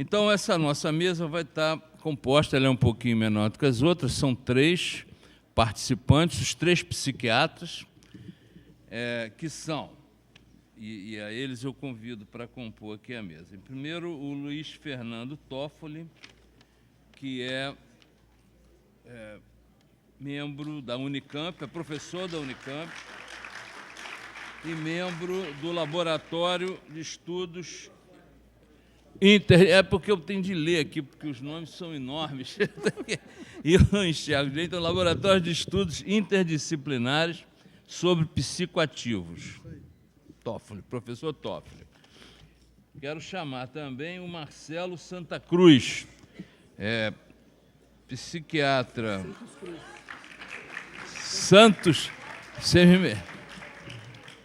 Então, essa nossa mesa vai estar composta, ela é um pouquinho menor do que as outras, são 3 participantes, os 3 psiquiatras, que são, e a eles eu convido para compor aqui a mesa. Em primeiro, o Luiz Fernando Toffoli, que é membro da Unicamp, é professor da Unicamp e membro do Laboratório de Estudos É porque eu tenho de ler aqui, porque os nomes são enormes e eu não enxergo direito. É o Laboratório de Estudos Interdisciplinares sobre Psicoativos. Toffoli, professor Toffoli. Quero chamar também o Marcelo Santa Cruz, psiquiatra. Santos.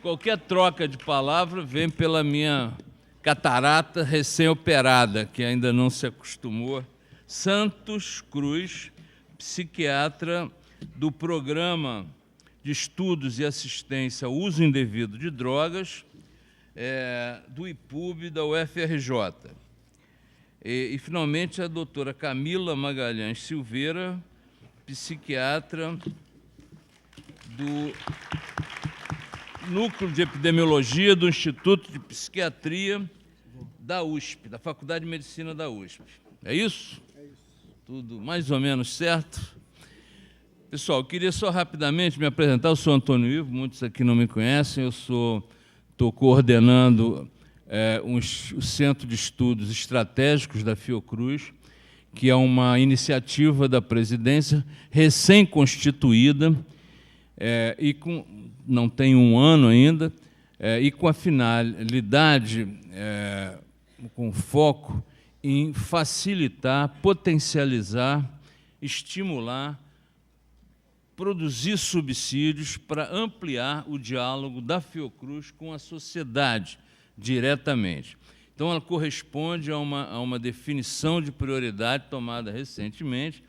Qualquer troca de palavra vem pela minha catarata recém-operada, que ainda não se acostumou. Santos Cruz, psiquiatra do Programa de Estudos e Assistência ao Uso Indevido de Drogas, do IPUB da UFRJ. E, finalmente, a doutora Camila Magalhães Silveira, psiquiatra do Núcleo de Epidemiologia do Instituto de Psiquiatria da USP, da Faculdade de Medicina da USP. É isso? É isso. Tudo mais ou menos certo? Pessoal, eu queria só rapidamente me apresentar. Eu sou Antônio Ivo, muitos aqui não me conhecem. Eu estou coordenando o Centro de Estudos Estratégicos da Fiocruz, que é uma iniciativa da presidência recém-constituída e não tem um ano ainda, e com a finalidade, com foco em facilitar, potencializar, estimular, produzir subsídios para ampliar o diálogo da Fiocruz com a sociedade diretamente. Então, ela corresponde a uma definição de prioridade tomada recentemente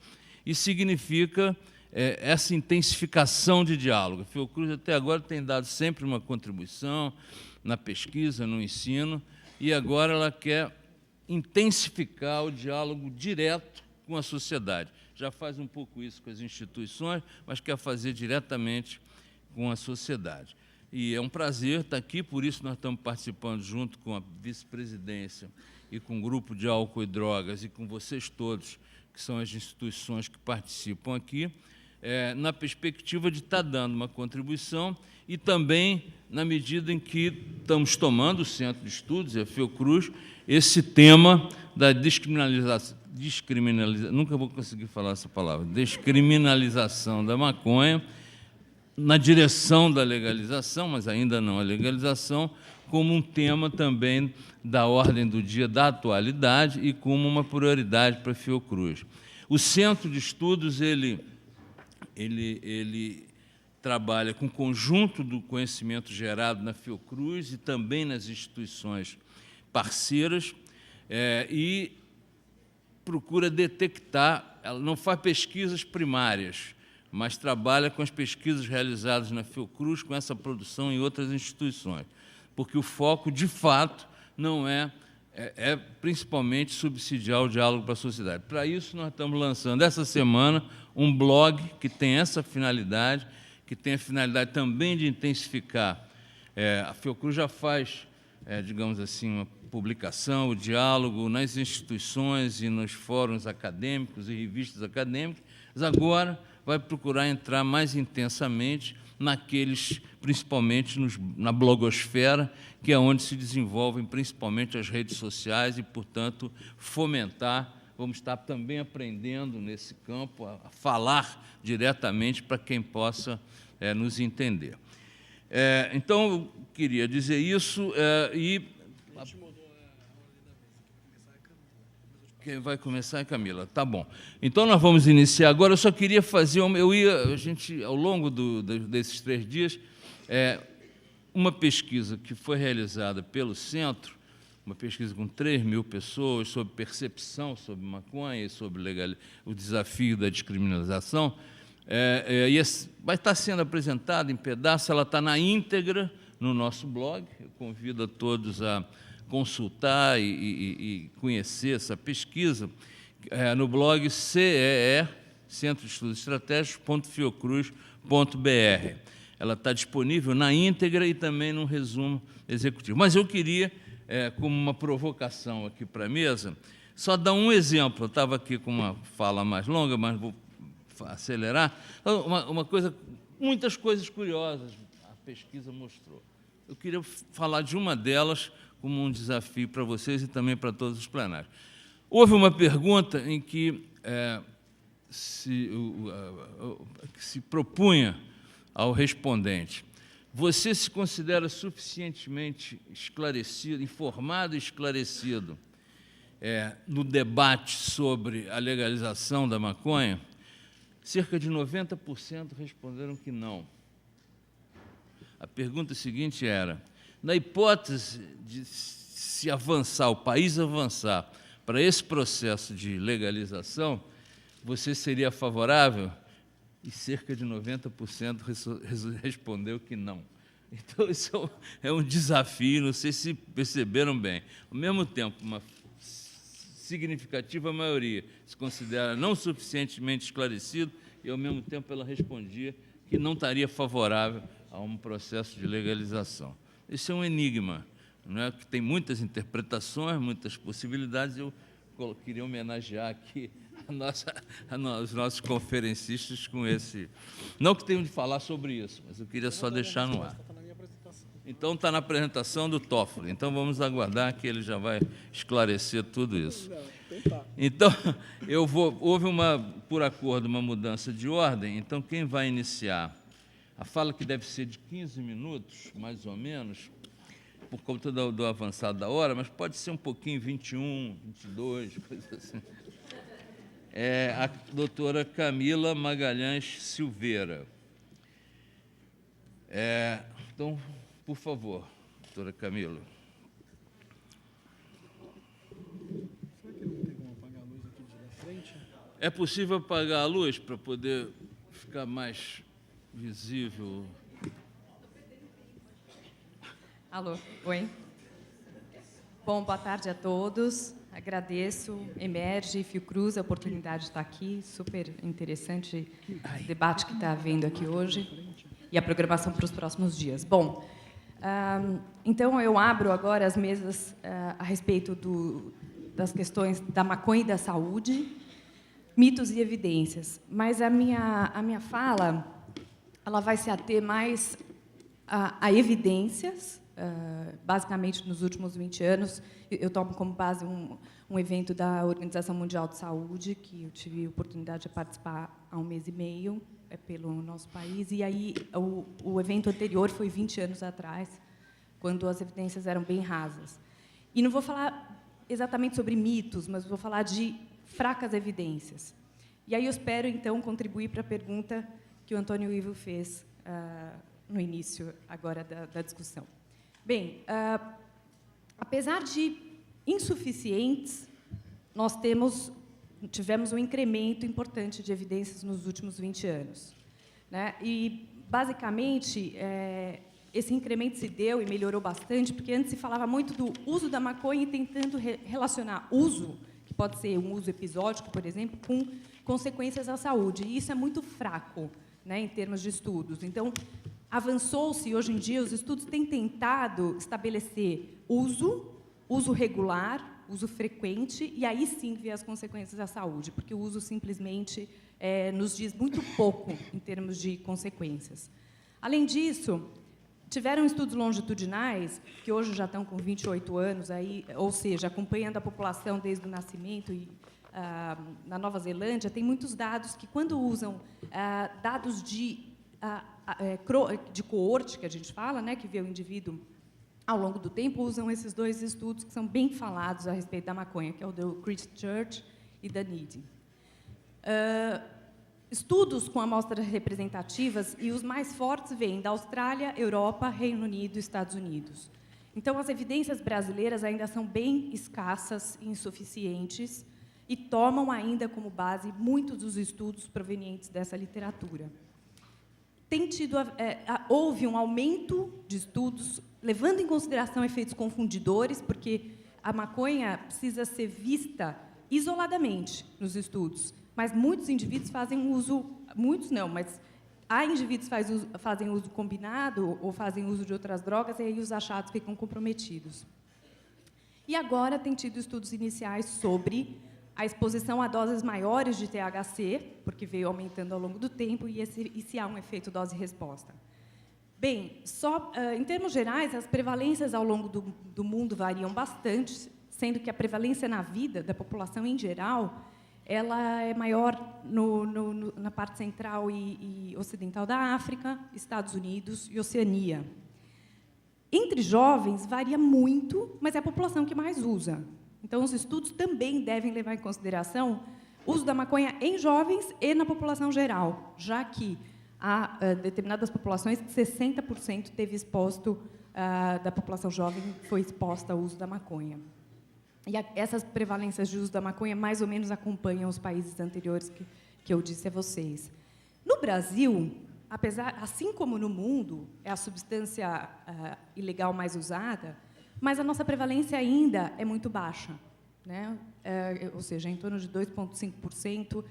e significa essa intensificação de diálogo. A Fiocruz, até agora, tem dado sempre uma contribuição na pesquisa, no ensino, e agora ela quer intensificar o diálogo direto com a sociedade. Já faz um pouco isso com as instituições, mas quer fazer diretamente com a sociedade. E é um prazer estar aqui, por isso nós estamos participando junto com a vice-presidência e com o Grupo de Álcool e Drogas e com vocês todos, que são as instituições que participam aqui, na perspectiva de estar dando uma contribuição e também na medida em que estamos tomando o Centro de Estudos, a Fiocruz, esse tema da nunca vou conseguir falar essa palavra, descriminalização da maconha, na direção da legalização, mas ainda não a legalização, como um tema também da ordem do dia da atualidade e como uma prioridade para a Fiocruz. O Centro de Estudos, ele trabalha com o conjunto do conhecimento gerado na Fiocruz e também nas instituições parceiras e procura detectar, ela não faz pesquisas primárias, mas trabalha com as pesquisas realizadas na Fiocruz, com essa produção em outras instituições, porque o foco, de fato, não é principalmente subsidiar o diálogo para a sociedade. Para isso, nós estamos lançando essa semana um blog que tem essa finalidade, que tem a finalidade também de intensificar. A Fiocruz já faz, digamos assim, uma publicação, o diálogo nas instituições e nos fóruns acadêmicos e revistas acadêmicas, mas agora vai procurar entrar mais intensamente naqueles, principalmente na blogosfera, que é onde se desenvolvem principalmente as redes sociais e, portanto, fomentar. Vamos estar também aprendendo nesse campo a falar diretamente para quem possa nos entender. Então, eu queria dizer isso e... Quem vai começar é Camila. Tá bom. Então, nós vamos iniciar agora. Eu só queria fazer... a gente, ao longo desses 3 dias, uma pesquisa que foi realizada pelo Centro, uma pesquisa com 3.000 pessoas sobre percepção sobre maconha e sobre o desafio da descriminalização, vai estar sendo apresentada em pedaços, ela está na íntegra no nosso blog. Eu convido a todos a consultar e conhecer essa pesquisa no blog CEE, Centro de Estudos Estratégicos.fiocruz.br. Ela está disponível na íntegra e também no resumo executivo. Mas eu queria, como uma provocação aqui para a mesa, só dar um exemplo. Eu estava aqui com uma fala mais longa, mas vou acelerar. Muitas coisas curiosas a pesquisa mostrou. Eu queria falar de uma delas como um desafio para vocês e também para todos os plenários. Houve uma pergunta em que se propunha ao respondente: você se considera suficientemente esclarecido, informado e esclarecido no debate sobre a legalização da maconha? Cerca de 90% responderam que não. A pergunta seguinte era: na hipótese de se avançar, o país avançar para esse processo de legalização, você seria favorável? E cerca de 90% respondeu que não. Então, isso é um desafio, não sei se perceberam bem. Ao mesmo tempo, uma significativa maioria se considera não suficientemente esclarecido e, ao mesmo tempo, ela respondia que não estaria favorável a um processo de legalização. Esse é um enigma, não é? Que tem muitas interpretações, muitas possibilidades. Eu queria homenagear aqui os nossos conferencistas com esse... Não que tenham de falar sobre isso, mas eu queria só deixar no ar. Então, está na apresentação do Toffoli. Então, vamos aguardar que ele já vai esclarecer tudo isso. Então, houve, por acordo, uma mudança de ordem. Então, quem vai iniciar? A fala que deve ser de 15 minutos, mais ou menos, por conta do avançado da hora, mas pode ser um pouquinho, 21, 22, coisa assim. A doutora Camila Magalhães Silveira. Então, por favor, doutora Camila. Será que não tem como apagar a luz aqui de frente? É possível apagar a luz para poder ficar mais visível? Alô, oi. Bom, boa tarde a todos. Agradeço, Emerge e Fiocruz, a oportunidade de estar aqui. Super interessante o debate que está havendo aqui hoje e a programação para os próximos dias. Bom, então eu abro agora as mesas a respeito das questões da maconha e da saúde, mitos e evidências. Mas a minha fala ela vai se ater mais a evidências. Basicamente, nos últimos 20 anos, eu tomo como base um evento da Organização Mundial de Saúde, que eu tive a oportunidade de participar há um mês e meio, pelo nosso país, e aí o evento anterior foi 20 anos atrás, quando as evidências eram bem rasas. E não vou falar exatamente sobre mitos, mas vou falar de fracas evidências. E aí eu espero, então, contribuir para a pergunta que o Antônio Ivo fez no início agora da discussão. Bem, apesar de insuficientes, nós tivemos um incremento importante de evidências nos últimos 20 anos. Né? E, basicamente, esse incremento se deu e melhorou bastante, porque antes se falava muito do uso da maconha e tentando relacionar uso, que pode ser um uso episódico, por exemplo, com consequências à saúde. E isso é muito fraco, né, em termos de estudos. Então, avançou-se, hoje em dia, os estudos têm tentado estabelecer uso regular, uso frequente, e aí sim ver as consequências à saúde, porque o uso simplesmente nos diz muito pouco em termos de consequências. Além disso, tiveram estudos longitudinais, que hoje já estão com 28 anos, aí, ou seja, acompanhando a população desde o nascimento, e na Nova Zelândia, tem muitos dados que, quando usam dados de coorte, que a gente fala, né, que vê o indivíduo ao longo do tempo, usam esses dois estudos que são bem falados a respeito da maconha, que é o do Christchurch e da Needham. Estudos com amostras representativas, e os mais fortes vêm da Austrália, Europa, Reino Unido e Estados Unidos. Então, as evidências brasileiras ainda são bem escassas e insuficientes e tomam ainda como base muitos dos estudos provenientes dessa literatura. Houve um aumento de estudos levando em consideração efeitos confundidores, porque a maconha precisa ser vista isoladamente nos estudos, mas muitos indivíduos fazem uso, muitos não, mas há indivíduos que fazem uso combinado ou fazem uso de outras drogas, e aí os achados ficam comprometidos. E agora tem tido estudos iniciais sobre a exposição a doses maiores de THC, porque veio aumentando ao longo do tempo, e se há um efeito dose-resposta. Bem, em termos gerais, as prevalências ao longo do mundo variam bastante, sendo que a prevalência na vida da população em geral, ela é maior na parte central e ocidental da África, Estados Unidos e Oceania. Entre jovens, varia muito, mas é a população que mais usa. Então, os estudos também devem levar em consideração o uso da maconha em jovens e na população geral, já que há determinadas populações que 60% teve exposto, da população jovem foi exposta ao uso da maconha. E essas prevalências de uso da maconha mais ou menos acompanham os países anteriores que eu disse a vocês. No Brasil, assim como no mundo, é a substância ilegal mais usada, mas a nossa prevalência ainda é muito baixa, né? Ou seja, em torno de 2,5%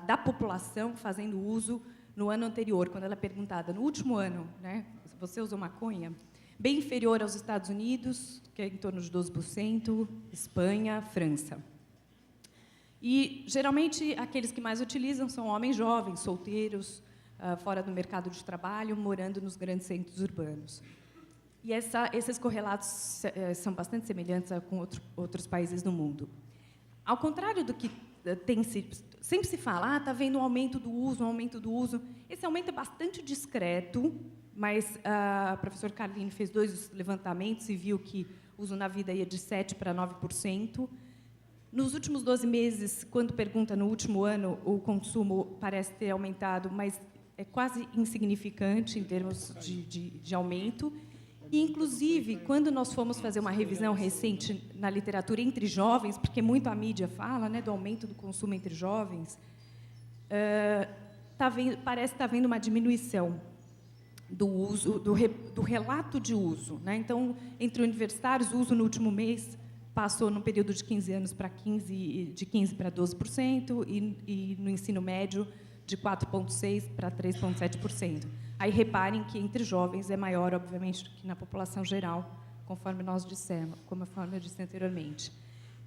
da população fazendo uso no ano anterior, quando ela é perguntada, no último ano, né, você usou maconha? Bem inferior aos Estados Unidos, que é em torno de 12%, Espanha, França. E, geralmente, aqueles que mais utilizam são homens jovens, solteiros, fora do mercado de trabalho, morando nos grandes centros urbanos. E esses correlatos são bastante semelhantes com outros países do mundo. Ao contrário do que sempre se fala, está havendo um aumento do uso. Esse aumento é bastante discreto, mas a professora Carline fez 2 levantamentos e viu que o uso na vida ia de 7% para 9%. Nos últimos 12 meses, quando pergunta no último ano, o consumo parece ter aumentado, mas é quase insignificante em termos de aumento. E, inclusive, quando nós fomos fazer uma revisão recente na literatura entre jovens, porque muito a mídia fala, né, do aumento do consumo entre jovens, parece estar havendo uma diminuição do uso, do relato de uso, né? Então, entre universitários, o uso no último mês passou, num período de 15 anos, de 15% para 12%, e no ensino médio, de 4,6% para 3,7%. Aí, reparem que entre jovens é maior, obviamente, do que na população geral, conforme eu disse anteriormente.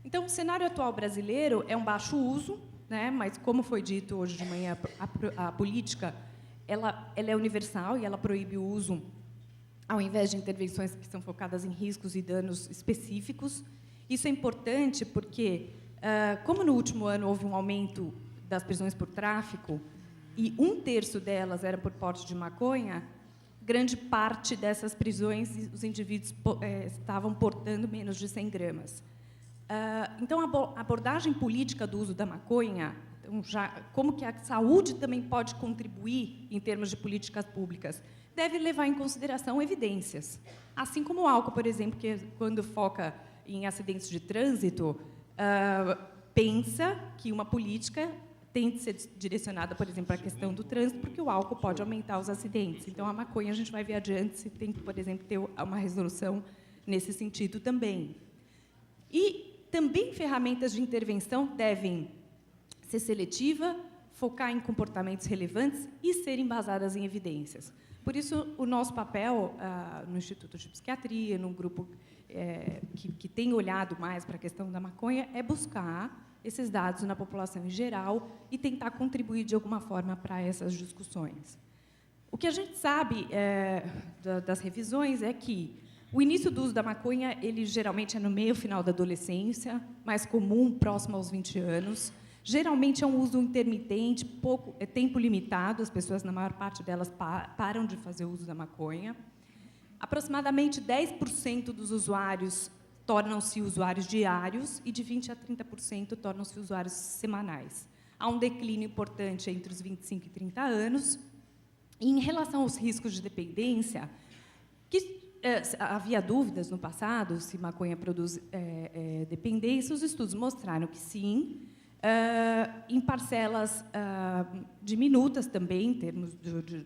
Então, o cenário atual brasileiro é um baixo uso, né? Mas, como foi dito hoje de manhã, a política ela é universal e ela proíbe o uso, ao invés de intervenções que são focadas em riscos e danos específicos. Isso é importante porque, como no último ano houve um aumento das prisões por tráfico, e 1/3 delas era por porte de maconha, grande parte dessas prisões os indivíduos estavam portando menos de 100 gramas. Então, a abordagem política do uso da maconha, como que a saúde também pode contribuir em termos de políticas públicas, deve levar em consideração evidências. Assim como o álcool, por exemplo, que quando foca em acidentes de trânsito, pensa que uma política tem de ser direcionada, por exemplo, para a questão do trânsito, porque o álcool pode aumentar os acidentes. Então, a maconha, a gente vai ver adiante se tem que, por exemplo, ter uma resolução nesse sentido também. E também ferramentas de intervenção devem ser seletiva, focar em comportamentos relevantes e serem basadas em evidências. Por isso, o nosso papel no Instituto de Psiquiatria, num grupo que tem olhado mais para a questão da maconha, é buscar esses dados na população em geral e tentar contribuir de alguma forma para essas discussões. O que a gente sabe das revisões é que o início do uso da maconha, ele geralmente é no meio final da adolescência, mais comum, próximo aos 20 anos. Geralmente é um uso intermitente, tempo limitado, as pessoas, na maior parte delas, param de fazer uso da maconha. Aproximadamente 10% dos usuários tornam-se usuários diários e de 20% a 30% tornam-se usuários semanais. Há um declínio importante entre os 25 e 30 anos. E, em relação aos riscos de dependência, havia dúvidas no passado se maconha produz dependência. Os estudos mostraram que sim, em parcelas diminutas também, em termos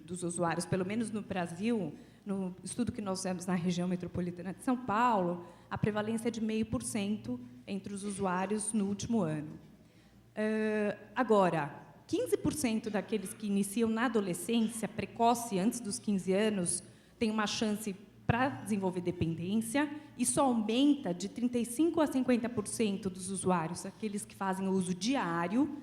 dos usuários, pelo menos no Brasil, no estudo que nós fizemos na região metropolitana de São Paulo, a prevalência é de 0,5% entre os usuários no último ano. Agora, 15% daqueles que iniciam na adolescência, precoce, antes dos 15 anos, tem uma chance para desenvolver dependência, isso aumenta de 35% a 50% dos usuários, aqueles que fazem o uso diário,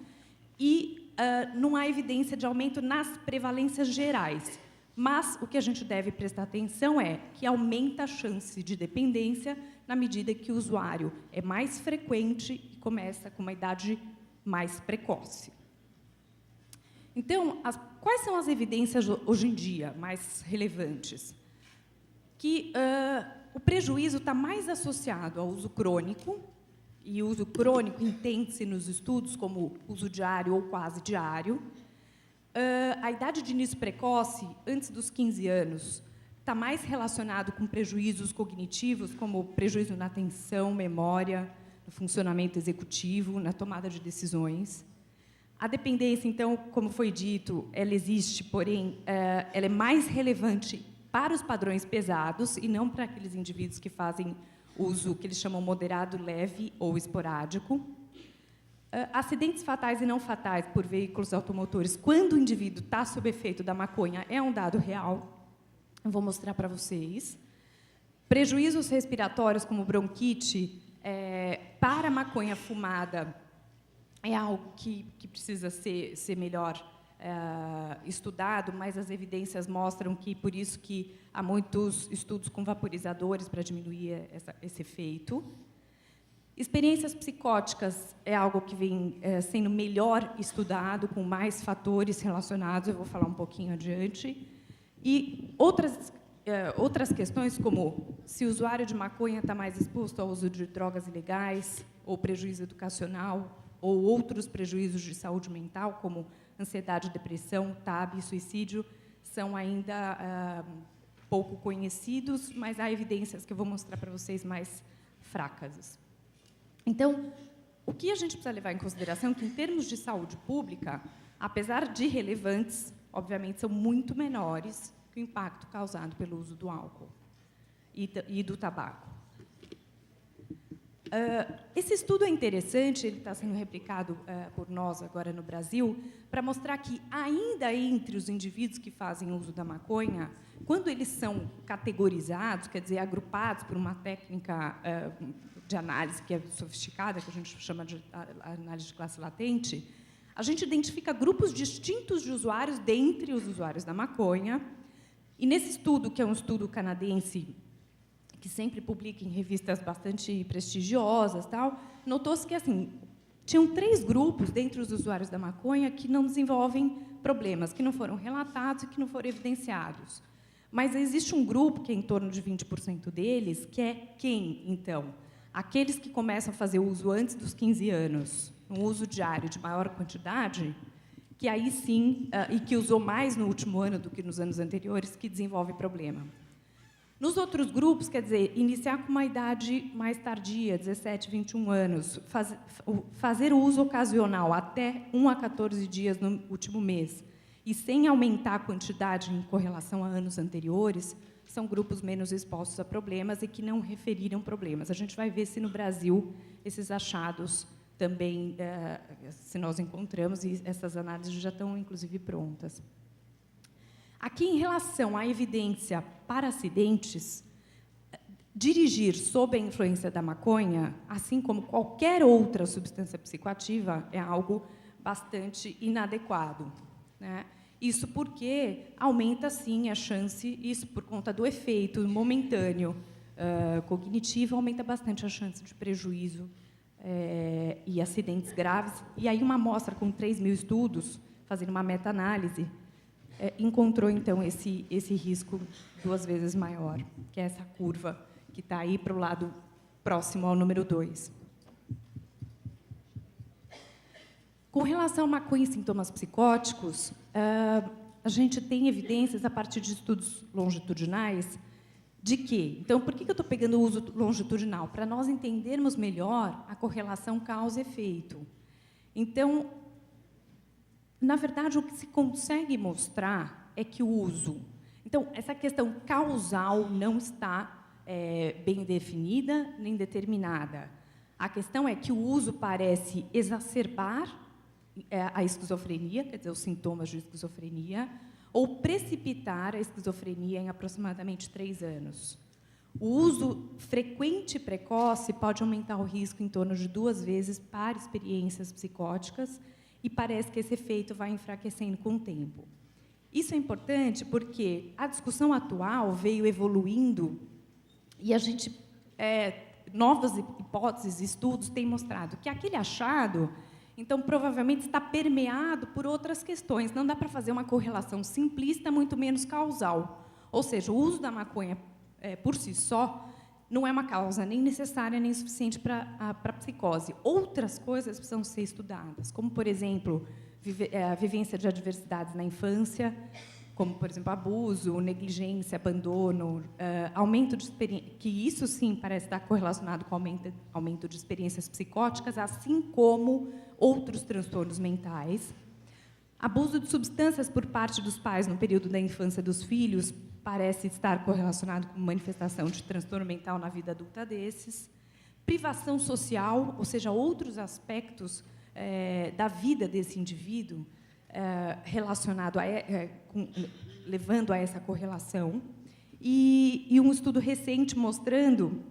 e não há evidência de aumento nas prevalências gerais. Mas o que a gente deve prestar atenção é que aumenta a chance de dependência na medida que o usuário é mais frequente e começa com uma idade mais precoce. Então, quais são as evidências hoje em dia mais relevantes? Que o prejuízo está mais associado ao uso crônico, e o uso crônico entende-se nos estudos como uso diário ou quase diário. A idade de início precoce, antes dos 15 anos, está mais relacionado com prejuízos cognitivos, como prejuízo na atenção, memória, no funcionamento executivo, na tomada de decisões. A dependência, então, como foi dito, ela existe, porém, ela é mais relevante para os padrões pesados e não para aqueles indivíduos que fazem uso que eles chamam moderado, leve ou esporádico. Acidentes fatais e não fatais por veículos automotores, quando o indivíduo está sob efeito da maconha, é um dado real. Eu vou mostrar para vocês. Prejuízos respiratórios, como bronquite, para a maconha fumada, é algo que precisa ser melhor estudado, mas as evidências mostram que, por isso que há muitos estudos com vaporizadores para diminuir esse efeito. Experiências psicóticas é algo que vem sendo melhor estudado, com mais fatores relacionados, eu vou falar um pouquinho adiante. E outras questões, como se o usuário de maconha está mais exposto ao uso de drogas ilegais, ou prejuízo educacional, ou outros prejuízos de saúde mental, como ansiedade, depressão, TAB e suicídio, são ainda pouco conhecidos, mas há evidências que eu vou mostrar para vocês mais fracas. Então, o que a gente precisa levar em consideração é que, em termos de saúde pública, apesar de relevantes, obviamente, são muito menores que o impacto causado pelo uso do álcool e do tabaco. Esse estudo é interessante, ele está sendo replicado por nós agora no Brasil, para mostrar que, ainda entre os indivíduos que fazem uso da maconha, quando eles são categorizados, quer dizer, agrupados por uma técnica de análise que é sofisticada, que a gente chama de análise de classe latente, a gente identifica grupos distintos de usuários dentre os usuários da maconha. E nesse estudo, que é um estudo canadense, que sempre publica em revistas bastante prestigiosas, notou-se que assim, tinham 3 grupos dentre os usuários da maconha que não desenvolvem problemas, que não foram relatados e que não foram evidenciados. Mas existe um grupo, que é em torno de 20% deles, que é quem, então? Aqueles que começam a fazer uso antes dos 15 anos, um uso diário de maior quantidade, que aí sim, e que usou mais no último ano do que nos anos anteriores, que desenvolve problema. Nos outros grupos, quer dizer, iniciar com uma idade mais tardia, 17, 21 anos, fazer o uso ocasional até 1 a 14 dias no último mês, e sem aumentar a quantidade em correlação a anos anteriores, são grupos menos expostos a problemas e que não referiram problemas. A gente vai ver se no Brasil esses achados também, se nós encontramos, e essas análises já estão, inclusive, prontas. Aqui, em relação à evidência para acidentes, dirigir sob a influência da maconha, assim como qualquer outra substância psicoativa, é algo bastante inadequado, né? Isso porque aumenta, sim, a chance, isso por conta do efeito momentâneo cognitivo, aumenta bastante a chance de prejuízo e acidentes graves. E aí uma amostra com 3.000 estudos, fazendo uma meta-análise, encontrou, então, esse risco 2 vezes maior, que é essa curva que está aí para o lado próximo ao número 2. Com relação à maconha e sintomas psicóticos, a gente tem evidências, a partir de estudos longitudinais, de que... Então, por que eu estou pegando o uso longitudinal? Para nós entendermos melhor a correlação causa-efeito. Então, na verdade, o que se consegue mostrar é que o uso Então, essa questão causal não está bem definida nem determinada. A questão é que o uso parece exacerbar a esquizofrenia, quer dizer, os sintomas de esquizofrenia, ou precipitar a esquizofrenia em aproximadamente 3 anos. O uso frequente e precoce pode aumentar o risco em torno de 2 vezes para experiências psicóticas, e parece que esse efeito vai enfraquecendo com o tempo. Isso é importante porque a discussão atual veio evoluindo e a gente, novas hipóteses e estudos têm mostrado que aquele achado, então, provavelmente está permeado por outras questões. Não dá para fazer uma correlação simplista, muito menos causal. Ou seja, o uso da maconha, por si só, não é uma causa nem necessária nem suficiente para a psicose. Outras coisas precisam ser estudadas, como, por exemplo, a vivência de adversidades na infância, como, por exemplo, abuso, negligência, abandono, aumento de experiência, que isso, sim, parece estar correlacionado com aumento de experiências psicóticas, assim como outros transtornos mentais. Abuso de substâncias por parte dos pais no período da infância dos filhos parece estar correlacionado com manifestação de transtorno mental na vida adulta desses. Privação social, ou seja, outros aspectos da vida desse indivíduo, relacionado levando a essa correlação, e um estudo recente mostrando,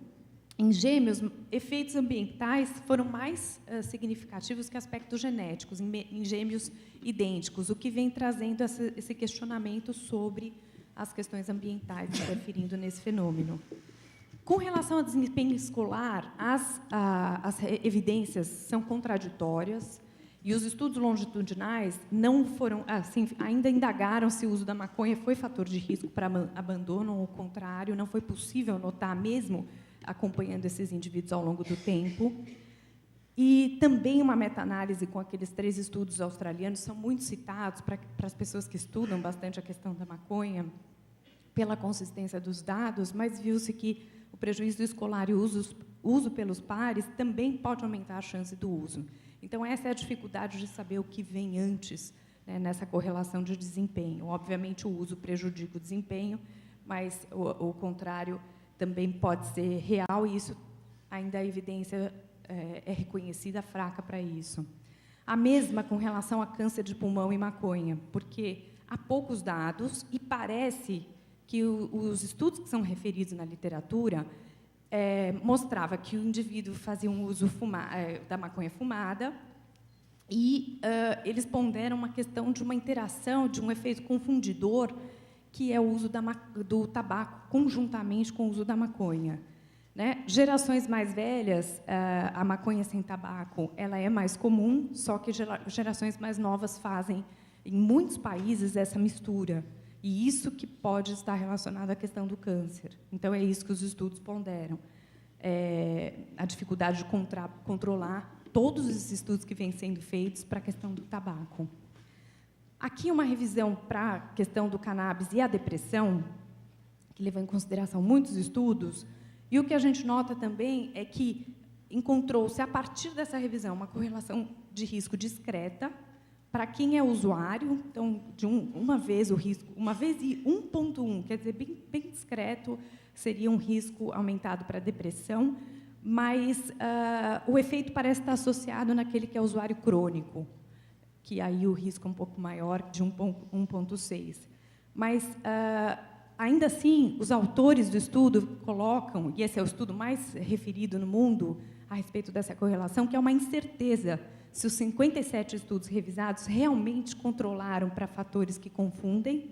em gêmeos, efeitos ambientais foram mais significativos que aspectos genéticos, em gêmeos idênticos, o que vem trazendo esse questionamento sobre as questões ambientais interferindo nesse fenômeno. Com relação ao desempenho escolar, as evidências são contraditórias, e os estudos longitudinais não foram, assim, ainda indagaram se o uso da maconha foi fator de risco para abandono, ou ao contrário, não foi possível notar, mesmo acompanhando esses indivíduos ao longo do tempo. E também uma meta-análise com aqueles 3 estudos australianos, são muito citados para as pessoas que estudam bastante a questão da maconha, pela consistência dos dados, mas viu-se que o prejuízo escolar e o uso pelos pares também pode aumentar a chance do uso. Então, essa é a dificuldade de saber o que vem antes, né, nessa correlação de desempenho. Obviamente, o uso prejudica o desempenho, mas o contrário também pode ser real, e isso ainda a evidência é reconhecida fraca para isso. A mesma com relação a câncer de pulmão e maconha, porque há poucos dados e parece que os estudos que são referidos na literatura mostrava que o indivíduo fazia um uso da maconha fumada e eles ponderam uma questão de uma interação, de um efeito confundidor, que é o uso do tabaco conjuntamente com o uso da maconha. Né? Gerações mais velhas, a maconha sem tabaco ela é mais comum, só que gerações mais novas fazem, em muitos países, essa mistura. E isso que pode estar relacionado à questão do câncer. Então, é isso que os estudos ponderam. A dificuldade de controlar todos os estudos que vêm sendo feitos para a questão do tabaco. Aqui, uma revisão para a questão do cannabis e a depressão, que leva em consideração muitos estudos, e o que a gente nota também é que encontrou-se, a partir dessa revisão, uma correlação de risco discreta para quem é usuário. Então, de uma vez o risco, uma vez e 1,1, quer dizer, bem discreto, seria um risco aumentado para a depressão, mas o efeito parece estar associado naquele que é usuário crônico, que aí o risco é um pouco maior, de 1,6. Mas, ainda assim, os autores do estudo colocam, e esse é o estudo mais referido no mundo a respeito dessa correlação, que é uma incerteza se os 57 estudos revisados realmente controlaram para fatores que confundem,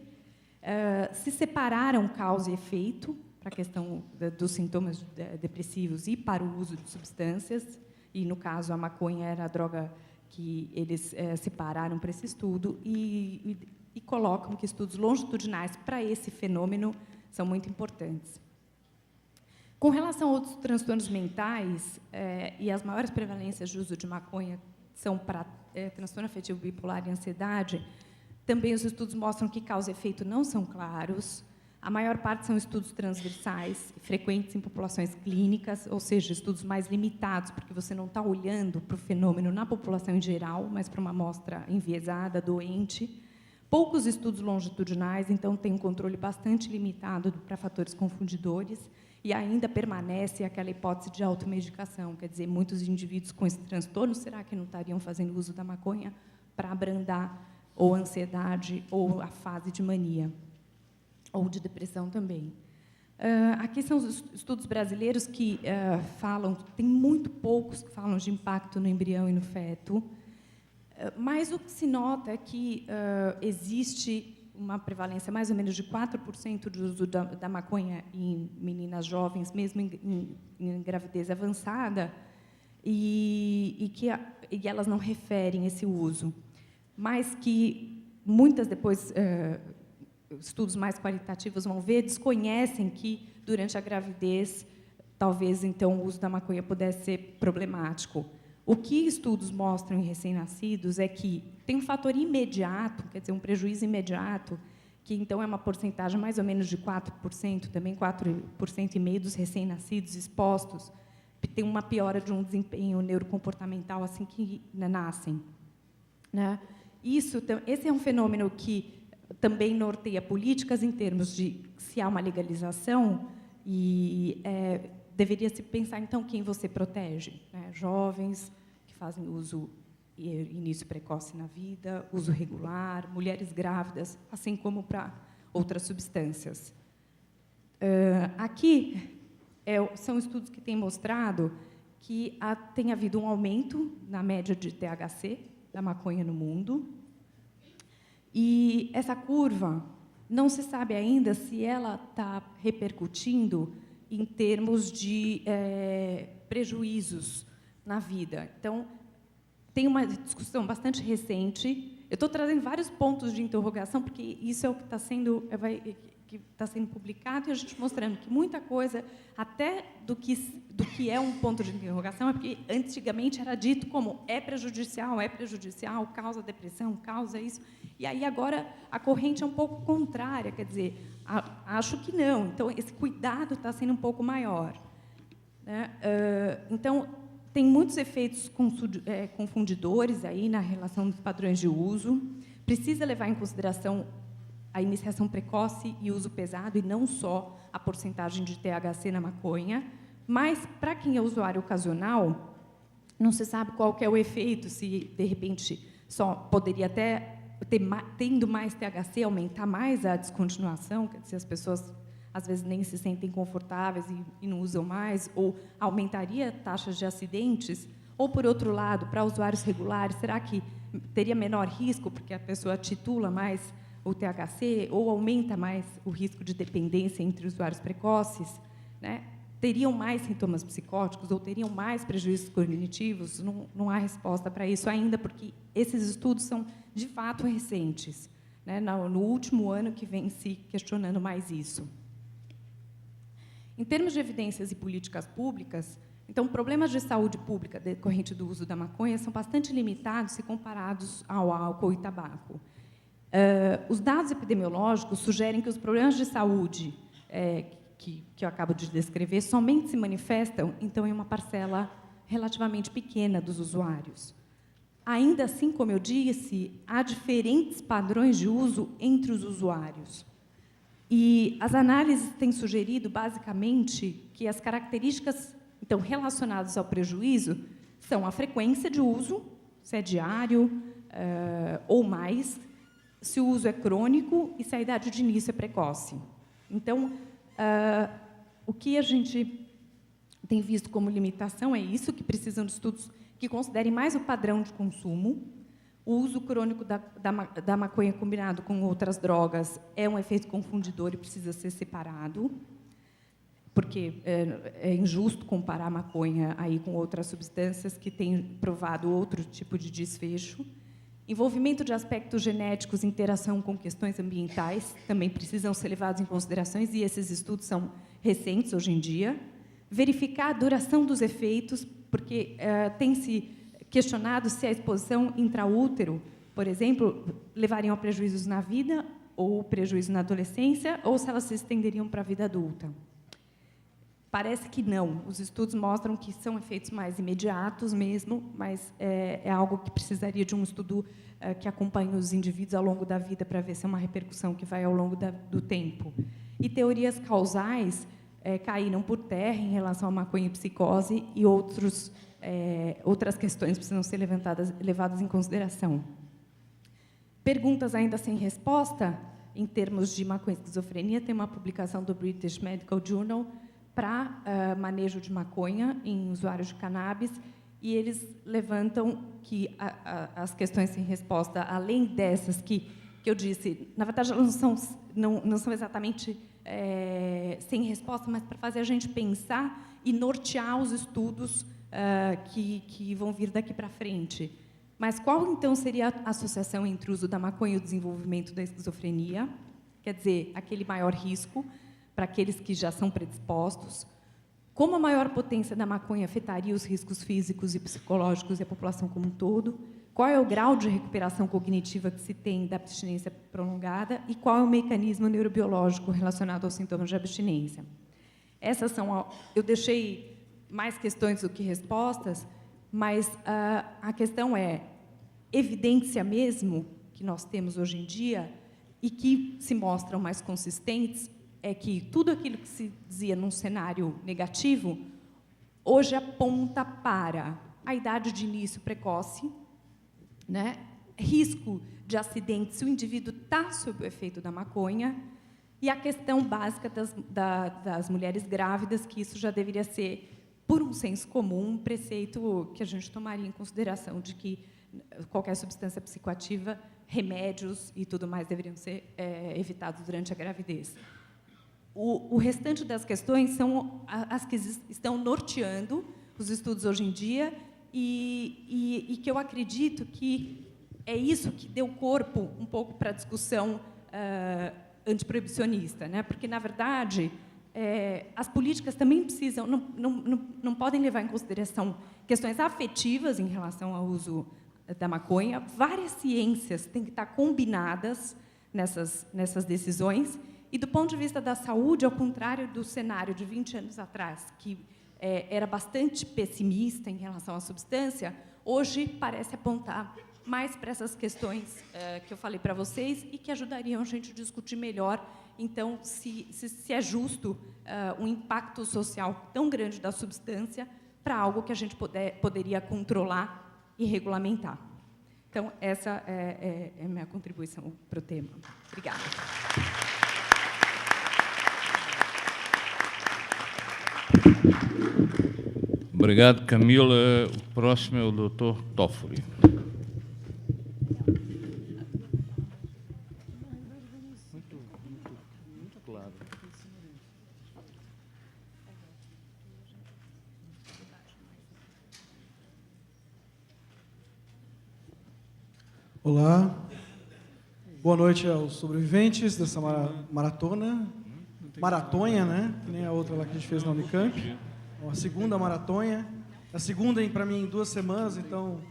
se separaram causa e efeito para a questão dos sintomas depressivos e para o uso de substâncias, e, no caso, a maconha era a droga que eles separaram para esse estudo, e colocam que estudos longitudinais para esse fenômeno são muito importantes. Com relação a outros transtornos mentais, e as maiores prevalências de uso de maconha são para transtorno afetivo bipolar e ansiedade, também os estudos mostram que causa e efeito não são claros. A maior parte são estudos transversais, frequentes em populações clínicas, ou seja, estudos mais limitados, porque você não está olhando para o fenômeno na população em geral, mas para uma amostra enviesada, doente. poucos estudos longitudinais, então tem um controle bastante limitado para fatores confundidores, e ainda permanece aquela hipótese de automedicação, quer dizer, muitos indivíduos com esse transtorno, será que não estariam fazendo uso da maconha para abrandar ou ansiedade ou a fase de mania, ou de depressão também. Aqui são os estudos brasileiros que falam, tem muito poucos que falam de impacto no embrião e no feto, mas o que se nota é que existe uma prevalência mais ou menos de 4% de uso da maconha em meninas jovens, mesmo em gravidez avançada, e elas não referem esse uso, mas que muitas depois, estudos mais qualitativos vão ver, desconhecem que, durante a gravidez, talvez, então, o uso da maconha pudesse ser problemático. O que estudos mostram em recém-nascidos é que tem um fator imediato, quer dizer, um prejuízo imediato, que, então, é uma porcentagem mais ou menos de 4%, também 4,5% dos recém-nascidos expostos, tem uma piora de um desempenho neurocomportamental assim que nascem, né? Esse é um fenômeno que também norteia políticas em termos de se há uma legalização e deveria se pensar, então, quem você protege, né? Jovens que fazem uso início precoce na vida, uso regular, mulheres grávidas, assim como para outras substâncias. Aqui são estudos que têm mostrado que tem havido um aumento na média de THC da maconha no mundo, e essa curva não se sabe ainda se ela está repercutindo em termos de prejuízos na vida. Então, tem uma discussão bastante recente. Eu estou trazendo vários pontos de interrogação, porque isso é o que está sendo publicado, e a gente mostrando que muita coisa, até do que é um ponto de interrogação, é porque antigamente era dito como é prejudicial, causa depressão, causa isso, e aí agora a corrente é um pouco contrária, quer dizer, acho que não. Então, esse cuidado está sendo um pouco maior, né? Então, tem muitos efeitos confundidores aí na relação dos padrões de uso. Precisa levar em consideração a iniciação precoce e uso pesado, e não só a porcentagem de THC na maconha. Mas, para quem é usuário ocasional, não se sabe qual que é o efeito, se, de repente, só poderia até, tendo mais THC, aumentar mais a descontinuação, quer dizer, as pessoas, às vezes, nem se sentem confortáveis e não usam mais, ou aumentaria taxas de acidentes, ou, por outro lado, para usuários regulares, será que teria menor risco, porque a pessoa titula mais o THC, ou aumenta mais o risco de dependência entre usuários precoces, né? Teriam mais sintomas psicóticos ou teriam mais prejuízos cognitivos? Não há resposta para isso ainda, porque esses estudos são, de fato, recentes, né? No último ano que vem se questionando mais isso. Em termos de evidências e políticas públicas, então, problemas de saúde pública decorrente do uso da maconha são bastante limitados se comparados ao álcool e tabaco. Os dados epidemiológicos sugerem que os problemas de saúde que eu acabo de descrever somente se manifestam, então, em uma parcela relativamente pequena dos usuários. Ainda assim, como eu disse, há diferentes padrões de uso entre os usuários. E as análises têm sugerido, basicamente, que as características, então, relacionadas ao prejuízo são a frequência de uso, se é diário ou mais, se o uso é crônico e se a idade de início é precoce. Então, o que a gente tem visto como limitação é isso, que precisam de estudos que considerem mais o padrão de consumo. O uso crônico da maconha combinado com outras drogas é um efeito confundidor e precisa ser separado, porque é injusto comparar a maconha aí com outras substâncias que têm provado outro tipo de desfecho. Envolvimento de aspectos genéticos, interação com questões ambientais, também precisam ser levados em consideração, e esses estudos são recentes hoje em dia. Verificar a duração dos efeitos, porque tem-se questionado se a exposição intraútero, por exemplo, levariam a prejuízos na vida, ou prejuízo na adolescência, ou se elas se estenderiam para a vida adulta. Parece que não. Os estudos mostram que são efeitos mais imediatos mesmo, mas é algo que precisaria de um estudo que acompanhe os indivíduos ao longo da vida para ver se é uma repercussão que vai ao longo do tempo. E teorias causais caíram por terra em relação à maconha e psicose e outras questões precisam ser levadas em consideração. Perguntas ainda sem resposta, em termos de maconha e esquizofrenia, tem uma publicação do British Medical Journal para manejo de maconha em usuários de cannabis, e eles levantam que as questões sem resposta, além dessas que eu disse, na verdade, elas não são exatamente sem resposta, mas para fazer a gente pensar e nortear os estudos que vão vir daqui para frente. Mas qual, então, seria a associação entre o uso da maconha e o desenvolvimento da esquizofrenia? Quer dizer, aquele maior risco para aqueles que já são predispostos. Como a maior potência da maconha afetaria os riscos físicos e psicológicos e a população como um todo? Qual é o grau de recuperação cognitiva que se tem da abstinência prolongada? E qual é o mecanismo neurobiológico relacionado aos sintomas de abstinência? Essas são... Eu deixei mais questões do que respostas, mas a questão é evidência mesmo que nós temos hoje em dia e que se mostram mais consistentes é que tudo aquilo que se dizia num cenário negativo hoje aponta para a idade de início precoce, né? Risco de acidente se o indivíduo está sob o efeito da maconha, e a questão básica das mulheres grávidas, que isso já deveria ser, por um senso comum, um preceito que a gente tomaria em consideração de que qualquer substância psicoativa, remédios e tudo mais deveriam ser evitados durante a gravidez. O restante das questões são as que estão norteando os estudos hoje em dia e que eu acredito que é isso que deu corpo um pouco para a discussão antiproibicionista, né? Porque, na verdade, as políticas também precisam, não podem levar em consideração questões afetivas em relação ao uso da maconha. Várias ciências têm que estar combinadas nessas decisões. E, do ponto de vista da saúde, ao contrário do cenário de 20 anos atrás, que era bastante pessimista em relação à substância, hoje parece apontar mais para essas questões que eu falei para vocês e que ajudariam a gente a discutir melhor, então, se é justo um impacto social tão grande da substância para algo que a gente poderia controlar e regulamentar. Então, essa é a minha contribuição para o tema. Obrigada. Obrigado, Camila. O próximo é o Dr. Toffoli. Muito claro. Olá. Boa noite aos sobreviventes dessa maratona. Maratonha, né? Que nem a outra lá que a gente fez na Unicamp. Uma segunda maratonha. A segunda, para mim, em 2 semanas, então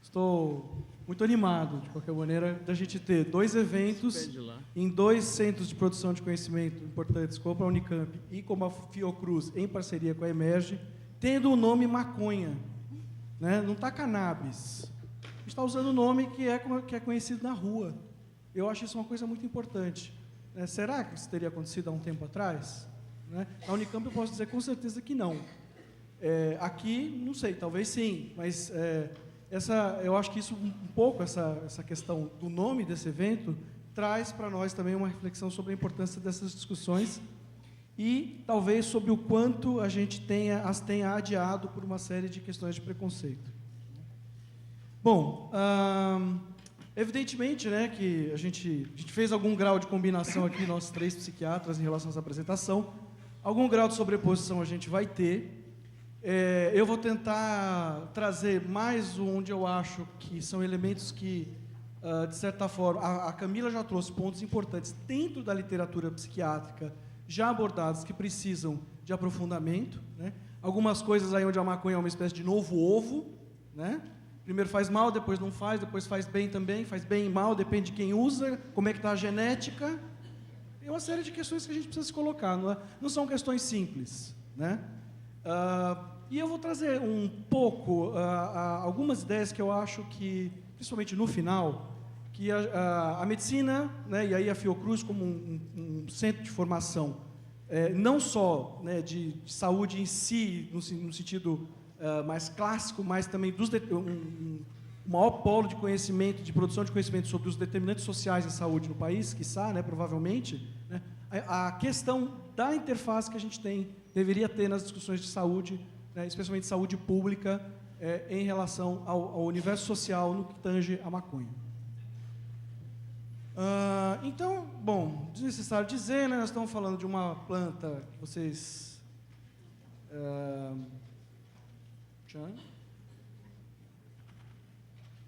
estou muito animado, de qualquer maneira, da gente ter 2 eventos em 2 centros de produção de conhecimento importantes, como a Unicamp e como a Fiocruz, em parceria com a Emerge, tendo o nome maconha, né? Não está cannabis. A gente está usando o nome que é conhecido na rua. Eu acho isso uma coisa muito importante. Será que isso teria acontecido há um tempo atrás? Na Unicamp eu posso dizer com certeza que não. Aqui, não sei, talvez sim, mas eu acho que isso um pouco, essa questão do nome desse evento, traz para nós também uma reflexão sobre a importância dessas discussões e talvez sobre o quanto a gente as tenha adiado por uma série de questões de preconceito. Bom, evidentemente, né, que a gente fez algum grau de combinação aqui, nós 3 psiquiatras, em relação a essa apresentação. Algum grau de sobreposição a gente vai ter. Eu vou tentar trazer mais onde eu acho que são elementos que, de certa forma, a Camila já trouxe pontos importantes dentro da literatura psiquiátrica, já abordados, que precisam de aprofundamento, né? Algumas coisas aí onde a maconha é uma espécie de novo ovo, né? Primeiro faz mal, depois não faz, depois faz bem também, faz bem e mal, depende de quem usa, como é que está a genética. É uma série de questões que a gente precisa se colocar, não são questões simples. né? E eu vou trazer um pouco algumas ideias que eu acho que, principalmente no final, que a medicina, né, e aí a Fiocruz como um centro de formação, não só, né, de saúde em si, no sentido mais clássico, mas também um maior polo de conhecimento, de produção de conhecimento sobre os determinantes sociais da saúde no país, quiçá, né, provavelmente, né, a questão da interface que a gente deveria ter nas discussões de saúde, né, especialmente saúde pública, em relação ao universo social no que tange a maconha. Então, bom, desnecessário dizer, né, nós estamos falando de uma planta que vocês...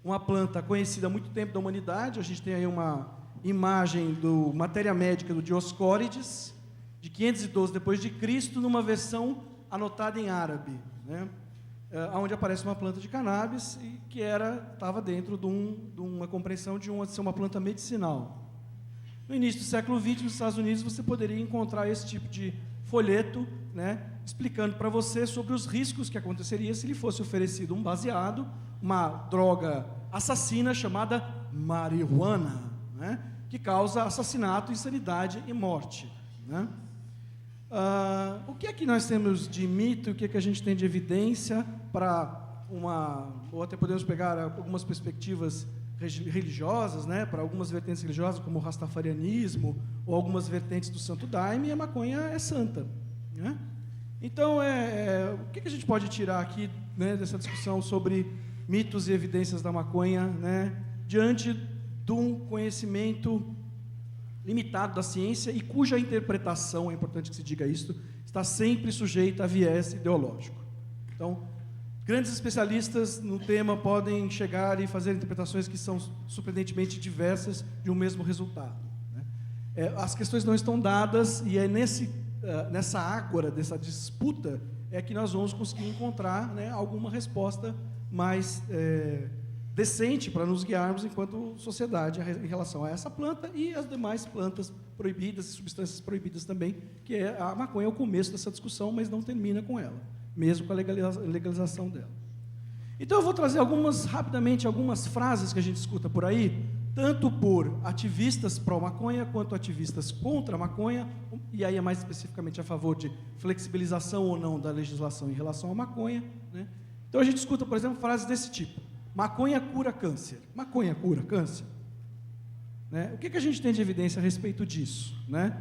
uma planta conhecida há muito tempo da humanidade. A gente tem aí uma imagem do Matéria Médica do Dioscórides, de 512 d.C., numa versão anotada em árabe, né? Onde aparece uma planta de cannabis e que estava dentro de uma compreensão de ser uma planta medicinal. No início do século XX, nos Estados Unidos, você poderia encontrar esse tipo de folheto, né, explicando para você sobre os riscos que aconteceria se lhe fosse oferecido um baseado, uma droga assassina chamada marihuana, né, que causa assassinato, insanidade e morte, né? O que é que nós temos de mito, o que é que a gente tem de evidência para ou até podemos pegar algumas perspectivas religiosas, né, para algumas vertentes religiosas, como o rastafarianismo, ou algumas vertentes do Santo Daime, e a maconha é santa, né? Então, o que a gente pode tirar aqui, né, dessa discussão sobre mitos e evidências da maconha, né, diante de um conhecimento limitado da ciência e cuja interpretação, é importante que se diga isso, está sempre sujeita a viés ideológico. Então, grandes especialistas no tema podem chegar e fazer interpretações que são surpreendentemente diversas de um mesmo resultado, né? As questões não estão dadas e é nessa ágora, dessa disputa, é que nós vamos conseguir encontrar, né, alguma resposta mais decente para nos guiarmos enquanto sociedade em relação a essa planta e as demais plantas proibidas e substâncias proibidas também, que a maconha é o começo dessa discussão, mas não termina com ela, mesmo com a legalização dela. Então eu vou trazer rapidamente algumas frases que a gente escuta por aí, tanto por ativistas pró-maconha quanto ativistas contra a maconha, e aí é mais especificamente a favor de flexibilização ou não da legislação em relação à maconha, né? Então a gente escuta, por exemplo, frases desse tipo: maconha cura câncer. Maconha cura câncer? Né? O que a gente tem de evidência a respeito disso, né?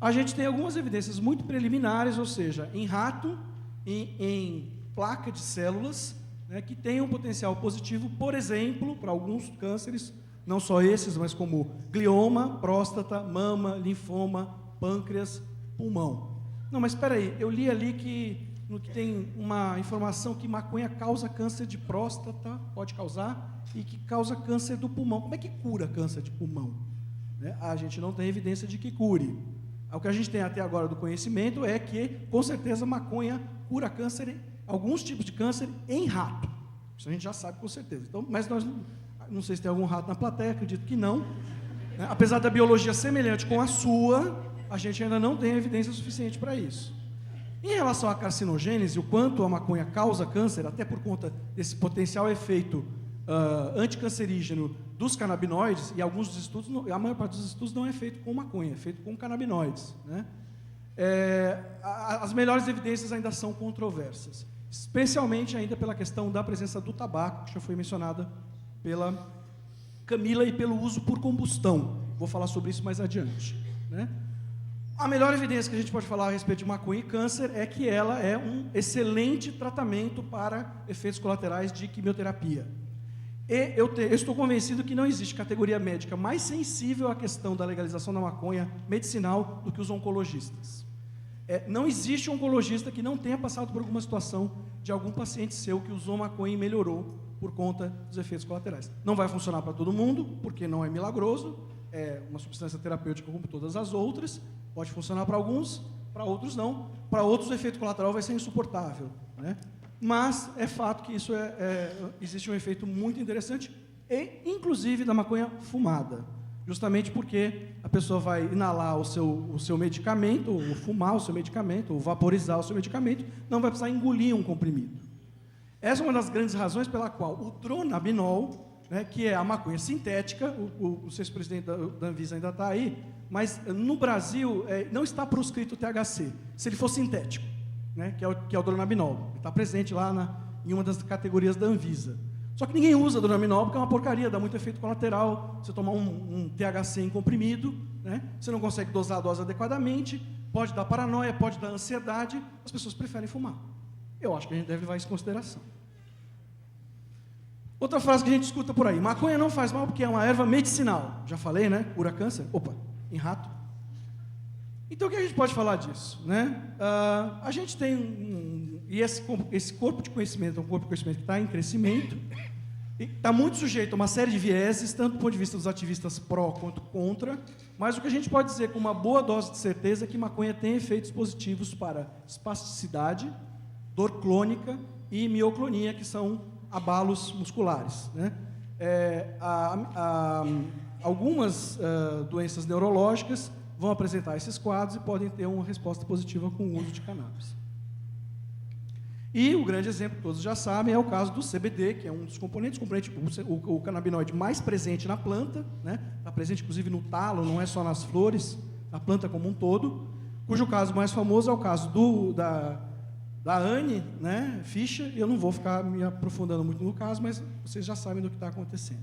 A gente tem algumas evidências muito preliminares, ou seja, em rato, em placa de células, né, que tem um potencial positivo, por exemplo, para alguns cânceres, não só esses, mas como glioma, próstata, mama, linfoma, pâncreas, pulmão. Não, mas espera aí, eu li ali que tem uma informação que maconha causa câncer de próstata, pode causar, e que causa câncer do pulmão. Como é que cura câncer de pulmão? Né? A gente não tem evidência de que cure. O que a gente tem até agora do conhecimento é que, com certeza, maconha cura câncer, alguns tipos de câncer em rato. Isso a gente já sabe com certeza. Então, mas nós não sei se tem algum rato na plateia, acredito que não, né? Apesar da biologia semelhante com a sua, a gente ainda não tem evidência suficiente para isso. Em relação à carcinogênese, o quanto a maconha causa câncer, até por conta desse potencial efeito anticancerígeno dos canabinoides, e alguns dos estudos, a maior parte dos estudos não é feito com maconha, é feito com canabinoides, né? As melhores evidências ainda são controversas, especialmente ainda pela questão da presença do tabaco, que já foi mencionada pela Camila, e pelo uso por combustão. Vou falar sobre isso mais adiante, né? A melhor evidência que a gente pode falar a respeito de maconha e câncer é que ela é um excelente tratamento para efeitos colaterais de quimioterapia. E eu estou convencido que não existe categoria médica mais sensível à questão da legalização da maconha medicinal do que os oncologistas. Não existe oncologista que não tenha passado por alguma situação de algum paciente seu que usou maconha e melhorou por conta dos efeitos colaterais. Não vai funcionar para todo mundo, porque não é milagroso, é uma substância terapêutica como todas as outras, pode funcionar para alguns, para outros não, para outros o efeito colateral vai ser insuportável, né? Mas é fato que isso existe um efeito muito interessante, e inclusive da maconha fumada. justamente porque a pessoa vai inalar o seu medicamento, ou fumar o seu medicamento, ou vaporizar o seu medicamento, não vai precisar engolir um comprimido. Essa é uma das grandes razões pela qual o dronabinol, né, que é a maconha sintética, o vice-presidente da Anvisa ainda está aí, mas no Brasil não está proscrito o THC, se ele for sintético, né, que é o dronabinol. Ele está presente lá em uma das categorias da Anvisa. Só que ninguém usa dronabinol porque é uma porcaria, dá muito efeito colateral. Você tomar um THC em comprimido, né, você não consegue dosar a dose adequadamente, pode dar paranoia, pode dar ansiedade, as pessoas preferem fumar. Eu acho que a gente deve levar isso em consideração. Outra frase que a gente escuta por aí: maconha não faz mal porque é uma erva medicinal. Já falei, né? Cura câncer. Opa, em rato. Então, o que a gente pode falar disso, né? A gente tem e esse corpo de conhecimento é um corpo de conhecimento que está em crescimento e está muito sujeito a uma série de vieses, tanto do ponto de vista dos ativistas pró quanto contra, mas o que a gente pode dizer com uma boa dose de certeza é que maconha tem efeitos positivos para espasticidade, dor clônica e mioclonia, que são abalos musculares, né? Algumas doenças neurológicas vão apresentar esses quadros e podem ter uma resposta positiva com o uso de cannabis. E o grande exemplo, que todos já sabem, é o caso do CBD, que é um dos componentes, o canabinoide mais presente na planta, né? Está presente inclusive no talo, não é só nas flores, na planta como um todo, cujo caso mais famoso é o caso da Anne, né, Fischer, e eu não vou ficar me aprofundando muito no caso, mas vocês já sabem do que está acontecendo.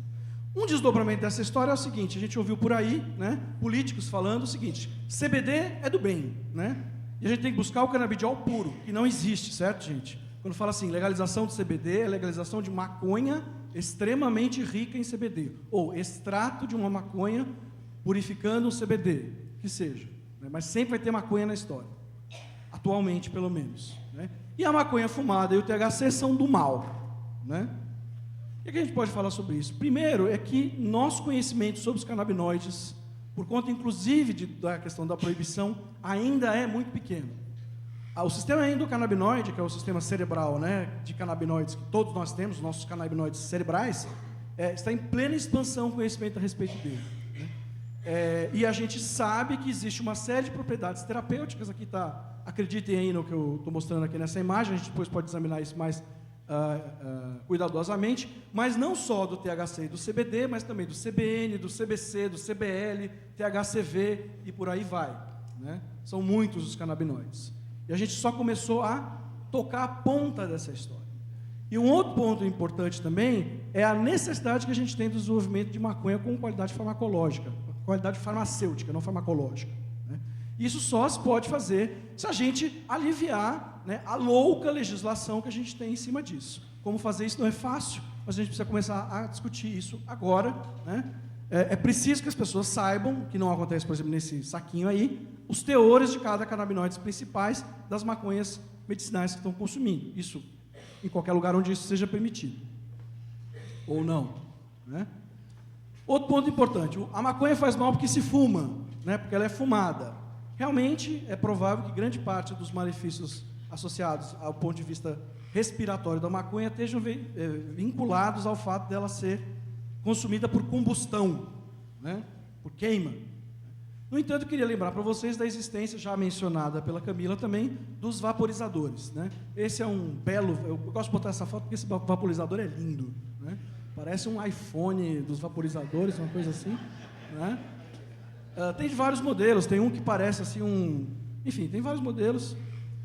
Um desdobramento dessa história é o seguinte: a gente ouviu por aí, né, políticos falando o seguinte: CBD é do bem, né? E a gente tem que buscar o canabidiol puro, que não existe, certo, gente? Quando fala assim, legalização de CBD, é legalização de maconha extremamente rica em CBD, ou extrato de uma maconha purificando o CBD, que seja, né? Mas sempre vai ter maconha na história, atualmente pelo menos, né? E a maconha fumada e o THC são do mal, né? O que a gente pode falar sobre isso? Primeiro é que nosso conhecimento sobre os canabinoides, por conta inclusive da questão da proibição, ainda é muito pequeno. O sistema endocannabinoide, que é o sistema cerebral, né, de canabinoides que todos nós temos, nossos canabinoides cerebrais, está em plena expansão o conhecimento a respeito dele, né? E a gente sabe que existe uma série de propriedades terapêuticas. Aqui está, acreditem aí no que eu estou mostrando aqui nessa imagem, a gente depois pode examinar isso mais cuidadosamente, mas não só do THC e do CBD, mas também do CBN, do CBC, do CBL, THCV e por aí vai, né? São muitos os canabinoides. E a gente só começou a tocar a ponta dessa história. E um outro ponto importante também é a necessidade que a gente tem do desenvolvimento de maconha com qualidade farmacológica, qualidade farmacêutica, não farmacológica, né? Isso só se pode fazer se a gente aliviar, né, a louca legislação que a gente tem em cima disso. Como fazer isso não é fácil, mas a gente precisa começar a discutir isso agora, né? É preciso que as pessoas saibam, que não acontece, por exemplo, nesse saquinho aí, os teores de cada canabinoides principais das maconhas medicinais que estão consumindo. Isso em qualquer lugar onde isso seja permitido. Ou não, né? Outro ponto importante: a maconha faz mal porque se fuma, né? Porque ela é fumada. Realmente é provável que grande parte dos malefícios associados ao ponto de vista respiratório da maconha estejam vinculados ao fato dela ser consumida por combustão, né? Por queima. No entanto, eu queria lembrar para vocês da existência, já mencionada pela Camila também, dos vaporizadores, né? Esse é um belo... Eu gosto de botar essa foto porque esse vaporizador é lindo, né? Parece um iPhone dos vaporizadores, uma coisa assim, né? Tem de vários modelos, tem um que parece assim Enfim, tem vários modelos.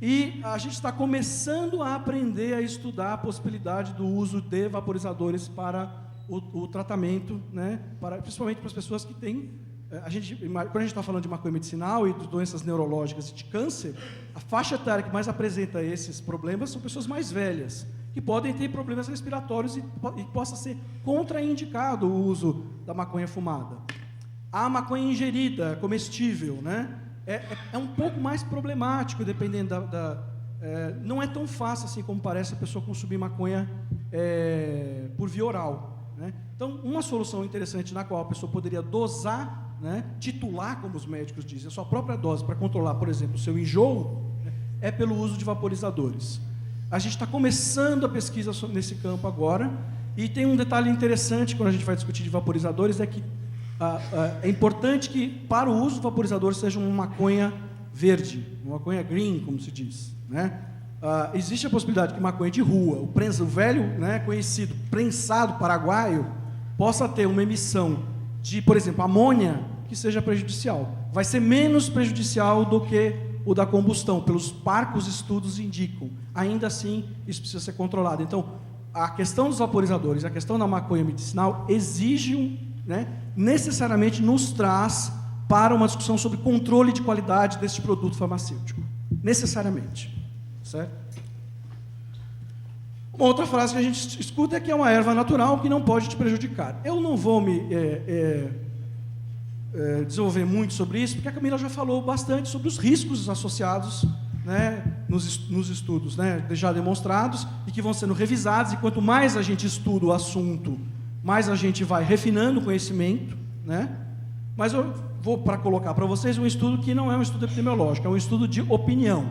E a gente está começando a aprender a estudar a possibilidade do uso de vaporizadores para o tratamento, né? Principalmente para as pessoas que têm... Quando a gente está falando de maconha medicinal e de doenças neurológicas e de câncer, a faixa etária que mais apresenta esses problemas são pessoas mais velhas, que podem ter problemas respiratórios e possa ser contraindicado o uso da maconha fumada. A maconha ingerida, comestível, né? É um pouco mais problemático, dependendo não é tão fácil assim como parece a pessoa consumir maconha por via oral, né? Então, uma solução interessante na qual a pessoa poderia dosar, né, titular, como os médicos dizem, a sua própria dose para controlar, por exemplo, o seu enjoo, né, é pelo uso de vaporizadores. A gente está começando a pesquisa nesse campo agora, e tem um detalhe interessante quando a gente vai discutir de vaporizadores, é que é importante que, para o uso do vaporizador, seja uma maconha verde, uma maconha green, como se diz, né? Existe a possibilidade que maconha de rua, o velho, né, conhecido prensado paraguaio, possa ter uma emissão de, por exemplo, amônia, que seja prejudicial. Vai ser menos prejudicial do que o da combustão, pelos parcos estudos indicam. Ainda assim, isso precisa ser controlado. Então, a questão dos vaporizadores, a questão da maconha medicinal, exige, né, necessariamente nos traz para uma discussão sobre controle de qualidade deste produto farmacêutico. Necessariamente. Certo? Uma outra frase que a gente escuta é que é uma erva natural que não pode te prejudicar. Eu não vou me desenvolver muito sobre isso, porque a Camila já falou bastante sobre os riscos associados, né, nos estudos, né, já demonstrados e que vão sendo revisados, e quanto mais a gente estuda o assunto, mais a gente vai refinando o conhecimento, né? Mas eu vou para colocar para vocês um estudo que não é um estudo epidemiológico, é um estudo de opinião.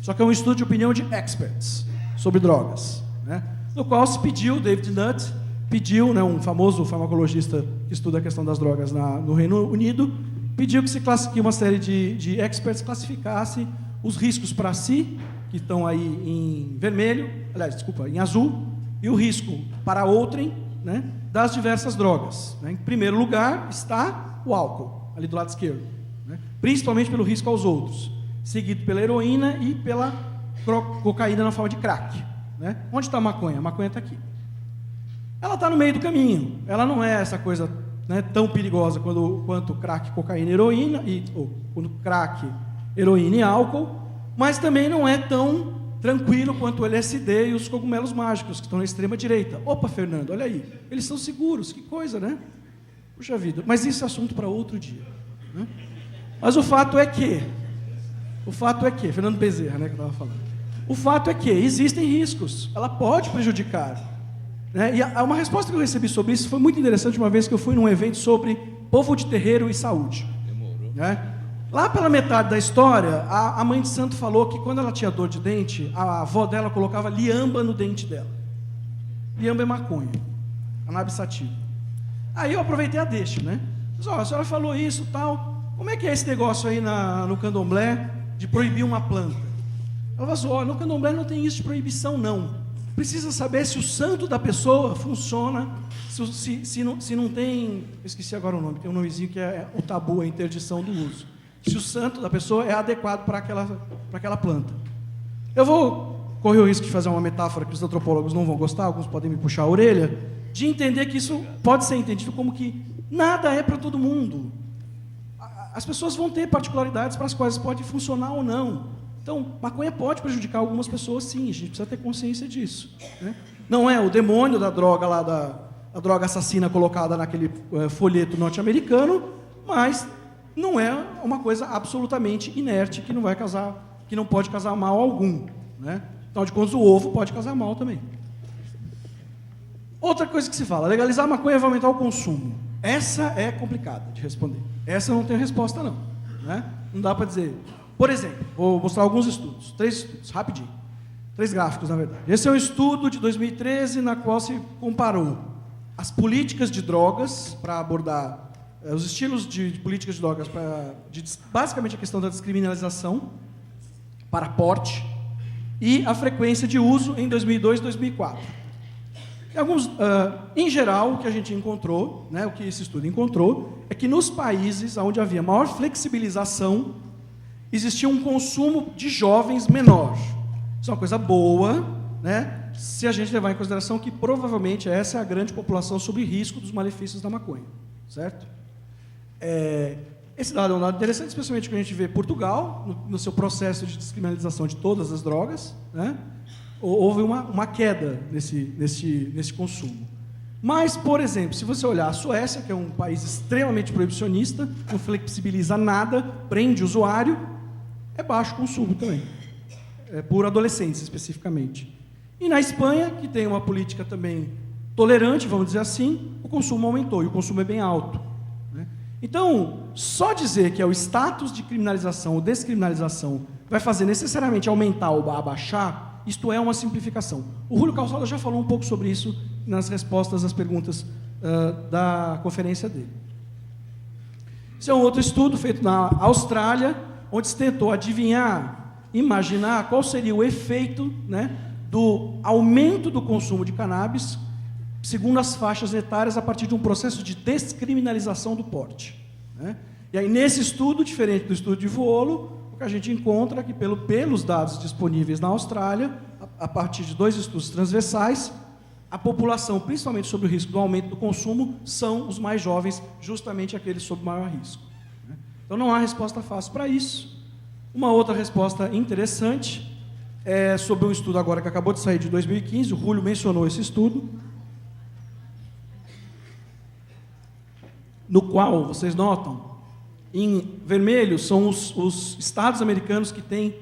Só que é um estudo de opinião de experts sobre drogas, né? No qual se pediu, David Nutt pediu, né, um famoso farmacologista que estuda a questão das drogas no Reino Unido, pediu que uma série de experts classificasse os riscos para si, que estão aí em vermelho, em azul, e o risco para outrem, né, das diversas drogas, né? Em primeiro lugar está o álcool, ali do lado esquerdo, né? Principalmente pelo risco aos outros, seguido pela heroína e pela cocaína na forma de crack, né? Onde está a maconha? A maconha está aqui. Ela está no meio do caminho. Ela não é essa coisa, né, tão perigosa quanto crack, cocaína, heroína, quando crack, heroína e álcool, mas também não é tão tranquilo quanto o LSD e os cogumelos mágicos, que estão na extrema direita. Opa, Fernando, olha aí, eles são seguros, que coisa, né? Puxa vida, mas isso é assunto para outro dia, né? Mas o fato é que, Fernando Bezerra, né, que eu estava falando, o fato é que existem riscos, ela pode prejudicar, né? E uma resposta que eu recebi sobre isso foi muito interessante, uma vez que eu fui num evento sobre povo de terreiro e saúde. Demorou. Né? Lá pela metade da história, a mãe de santo falou que quando ela tinha dor de dente, a avó dela colocava liamba no dente dela. Liamba é maconha, cannabis sativa. Aí eu aproveitei a deixa, né? Mas, a senhora falou isso, tal, como é que é esse negócio aí no candomblé de proibir uma planta? Ela falou assim, no candomblé não tem isso de proibição, não. Precisa saber se o santo da pessoa funciona, se não tem... Eu esqueci agora o nome, tem um nomezinho que é o tabu, a interdição do uso. Se o santo da pessoa é adequado para aquela planta. Eu vou correr o risco de fazer uma metáfora que os antropólogos não vão gostar, alguns podem me puxar a orelha, de entender que isso pode ser entendido como que nada é para todo mundo. As pessoas vão ter particularidades para as quais pode funcionar ou não. Então, maconha pode prejudicar algumas pessoas, sim, a gente precisa ter consciência disso, né? Não é o demônio da droga lá, a droga assassina colocada naquele folheto norte-americano, mas não é uma coisa absolutamente inerte que não pode causar mal algum, né? Afinal de contas, o ovo pode causar mal também. Outra coisa que se fala, legalizar a maconha vai aumentar o consumo. Essa é complicada de responder. Essa não tem resposta, não, né? Não dá para dizer. Por exemplo, vou mostrar alguns estudos, 3 estudos, rapidinho. 3 gráficos, na verdade. Esse é um estudo de 2013, na qual se comparou as políticas de drogas para abordar os estilos de políticas de drogas, basicamente a questão da descriminalização para porte e a frequência de uso em 2002 e 2004. Em geral, o que a gente encontrou, né, o que esse estudo encontrou, é que nos países onde havia maior flexibilização, existia um consumo de jovens menor. Isso é uma coisa boa, né, se a gente levar em consideração que provavelmente essa é a grande população sob risco dos malefícios da maconha, certo? Esse dado é um dado interessante, especialmente quando a gente vê Portugal, no seu processo de descriminalização de todas as drogas, né, houve uma queda nesse consumo. Mas, por exemplo, se você olhar a Suécia, que é um país extremamente proibicionista, não flexibiliza nada, prende o usuário, é baixo o consumo também, por adolescentes especificamente. E na Espanha, que tem uma política também tolerante, vamos dizer assim, o consumo aumentou, e o consumo é bem alto, né? Então, só dizer que é o status de criminalização ou descriminalização vai fazer necessariamente aumentar ou abaixar, isto é uma simplificação. O Julio Calçada já falou um pouco sobre isso nas respostas às perguntas da conferência dele. Esse é um outro estudo feito na Austrália, onde se tentou adivinhar, imaginar qual seria o efeito, né, do aumento do consumo de cannabis, segundo as faixas etárias, a partir de um processo de descriminalização do porte, né? E aí, nesse estudo, diferente do estudo de Vuolo, o que a gente encontra é que, pelos dados disponíveis na Austrália, a partir de 2 estudos transversais, a população, principalmente sobre o risco do aumento do consumo, são os mais jovens, justamente aqueles sob maior risco, né? Então, não há resposta fácil para isso. Uma outra resposta interessante é sobre um estudo agora que acabou de sair de 2015, o Julio mencionou esse estudo, no qual, vocês notam, em vermelho são os estados americanos que têm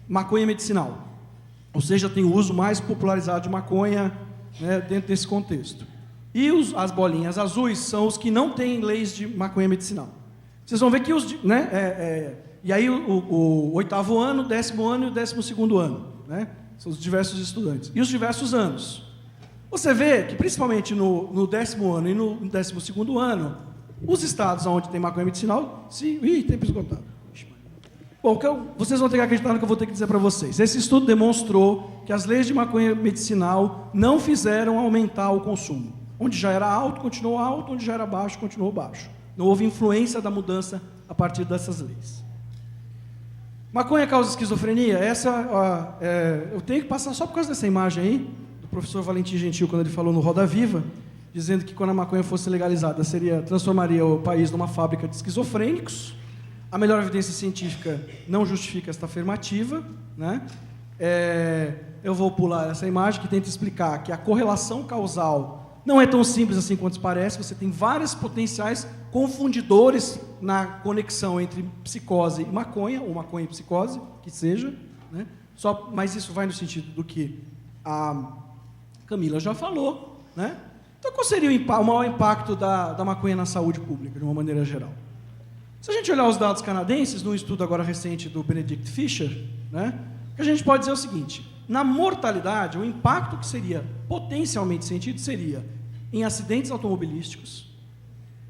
maconha medicinal, ou seja, tem o uso mais popularizado de maconha, né, dentro desse contexto. E as bolinhas azuis são os que não têm leis de maconha medicinal. Vocês vão ver que e aí o 8º ano, o 10º ano e o 12º ano, né, são os diversos estudantes. E os diversos anos. Você vê que, principalmente no 10º ano e no 12º ano, os estados onde tem maconha medicinal, tempo esgotado. Bom, vocês vão ter que acreditar no que eu vou ter que dizer para vocês. Esse estudo demonstrou que as leis de maconha medicinal não fizeram aumentar o consumo. Onde já era alto, continuou alto, onde já era baixo, continuou baixo. Não houve influência da mudança a partir dessas leis. Maconha causa esquizofrenia? Eu tenho que passar só por causa dessa imagem aí, do professor Valentim Gentil, quando ele falou no Roda Viva, dizendo que quando a maconha fosse legalizada, transformaria o país numa fábrica de esquizofrênicos. A melhor evidência científica não justifica esta afirmativa, né? Eu vou pular essa imagem que tenta explicar que a correlação causal não é tão simples assim quanto parece. Você tem vários potenciais confundidores na conexão entre psicose e maconha, ou maconha e psicose, que seja, né? Mas isso vai no sentido do que a Camila já falou, né? Então, qual seria o maior impacto da maconha na saúde pública, de uma maneira geral? Se a gente olhar os dados canadenses, num estudo agora recente do Benedict Fisher, né, o que a gente pode dizer é o seguinte: na mortalidade, o impacto que seria potencialmente sentido seria em acidentes automobilísticos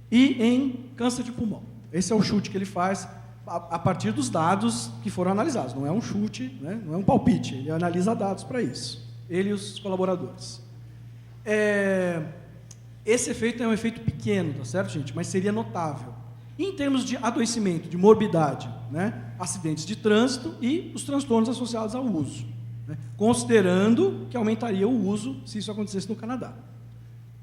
e em câncer de pulmão. Esse é o chute que ele faz a partir dos dados que foram analisados. Não é um chute, né, não é um palpite, ele analisa dados para isso, ele e os colaboradores. Esse efeito é um efeito pequeno, tá certo, gente? Mas seria notável. Em termos de adoecimento, de morbidade, né? Acidentes de trânsito e os transtornos associados ao uso, né? Considerando que aumentaria o uso se isso acontecesse no Canadá.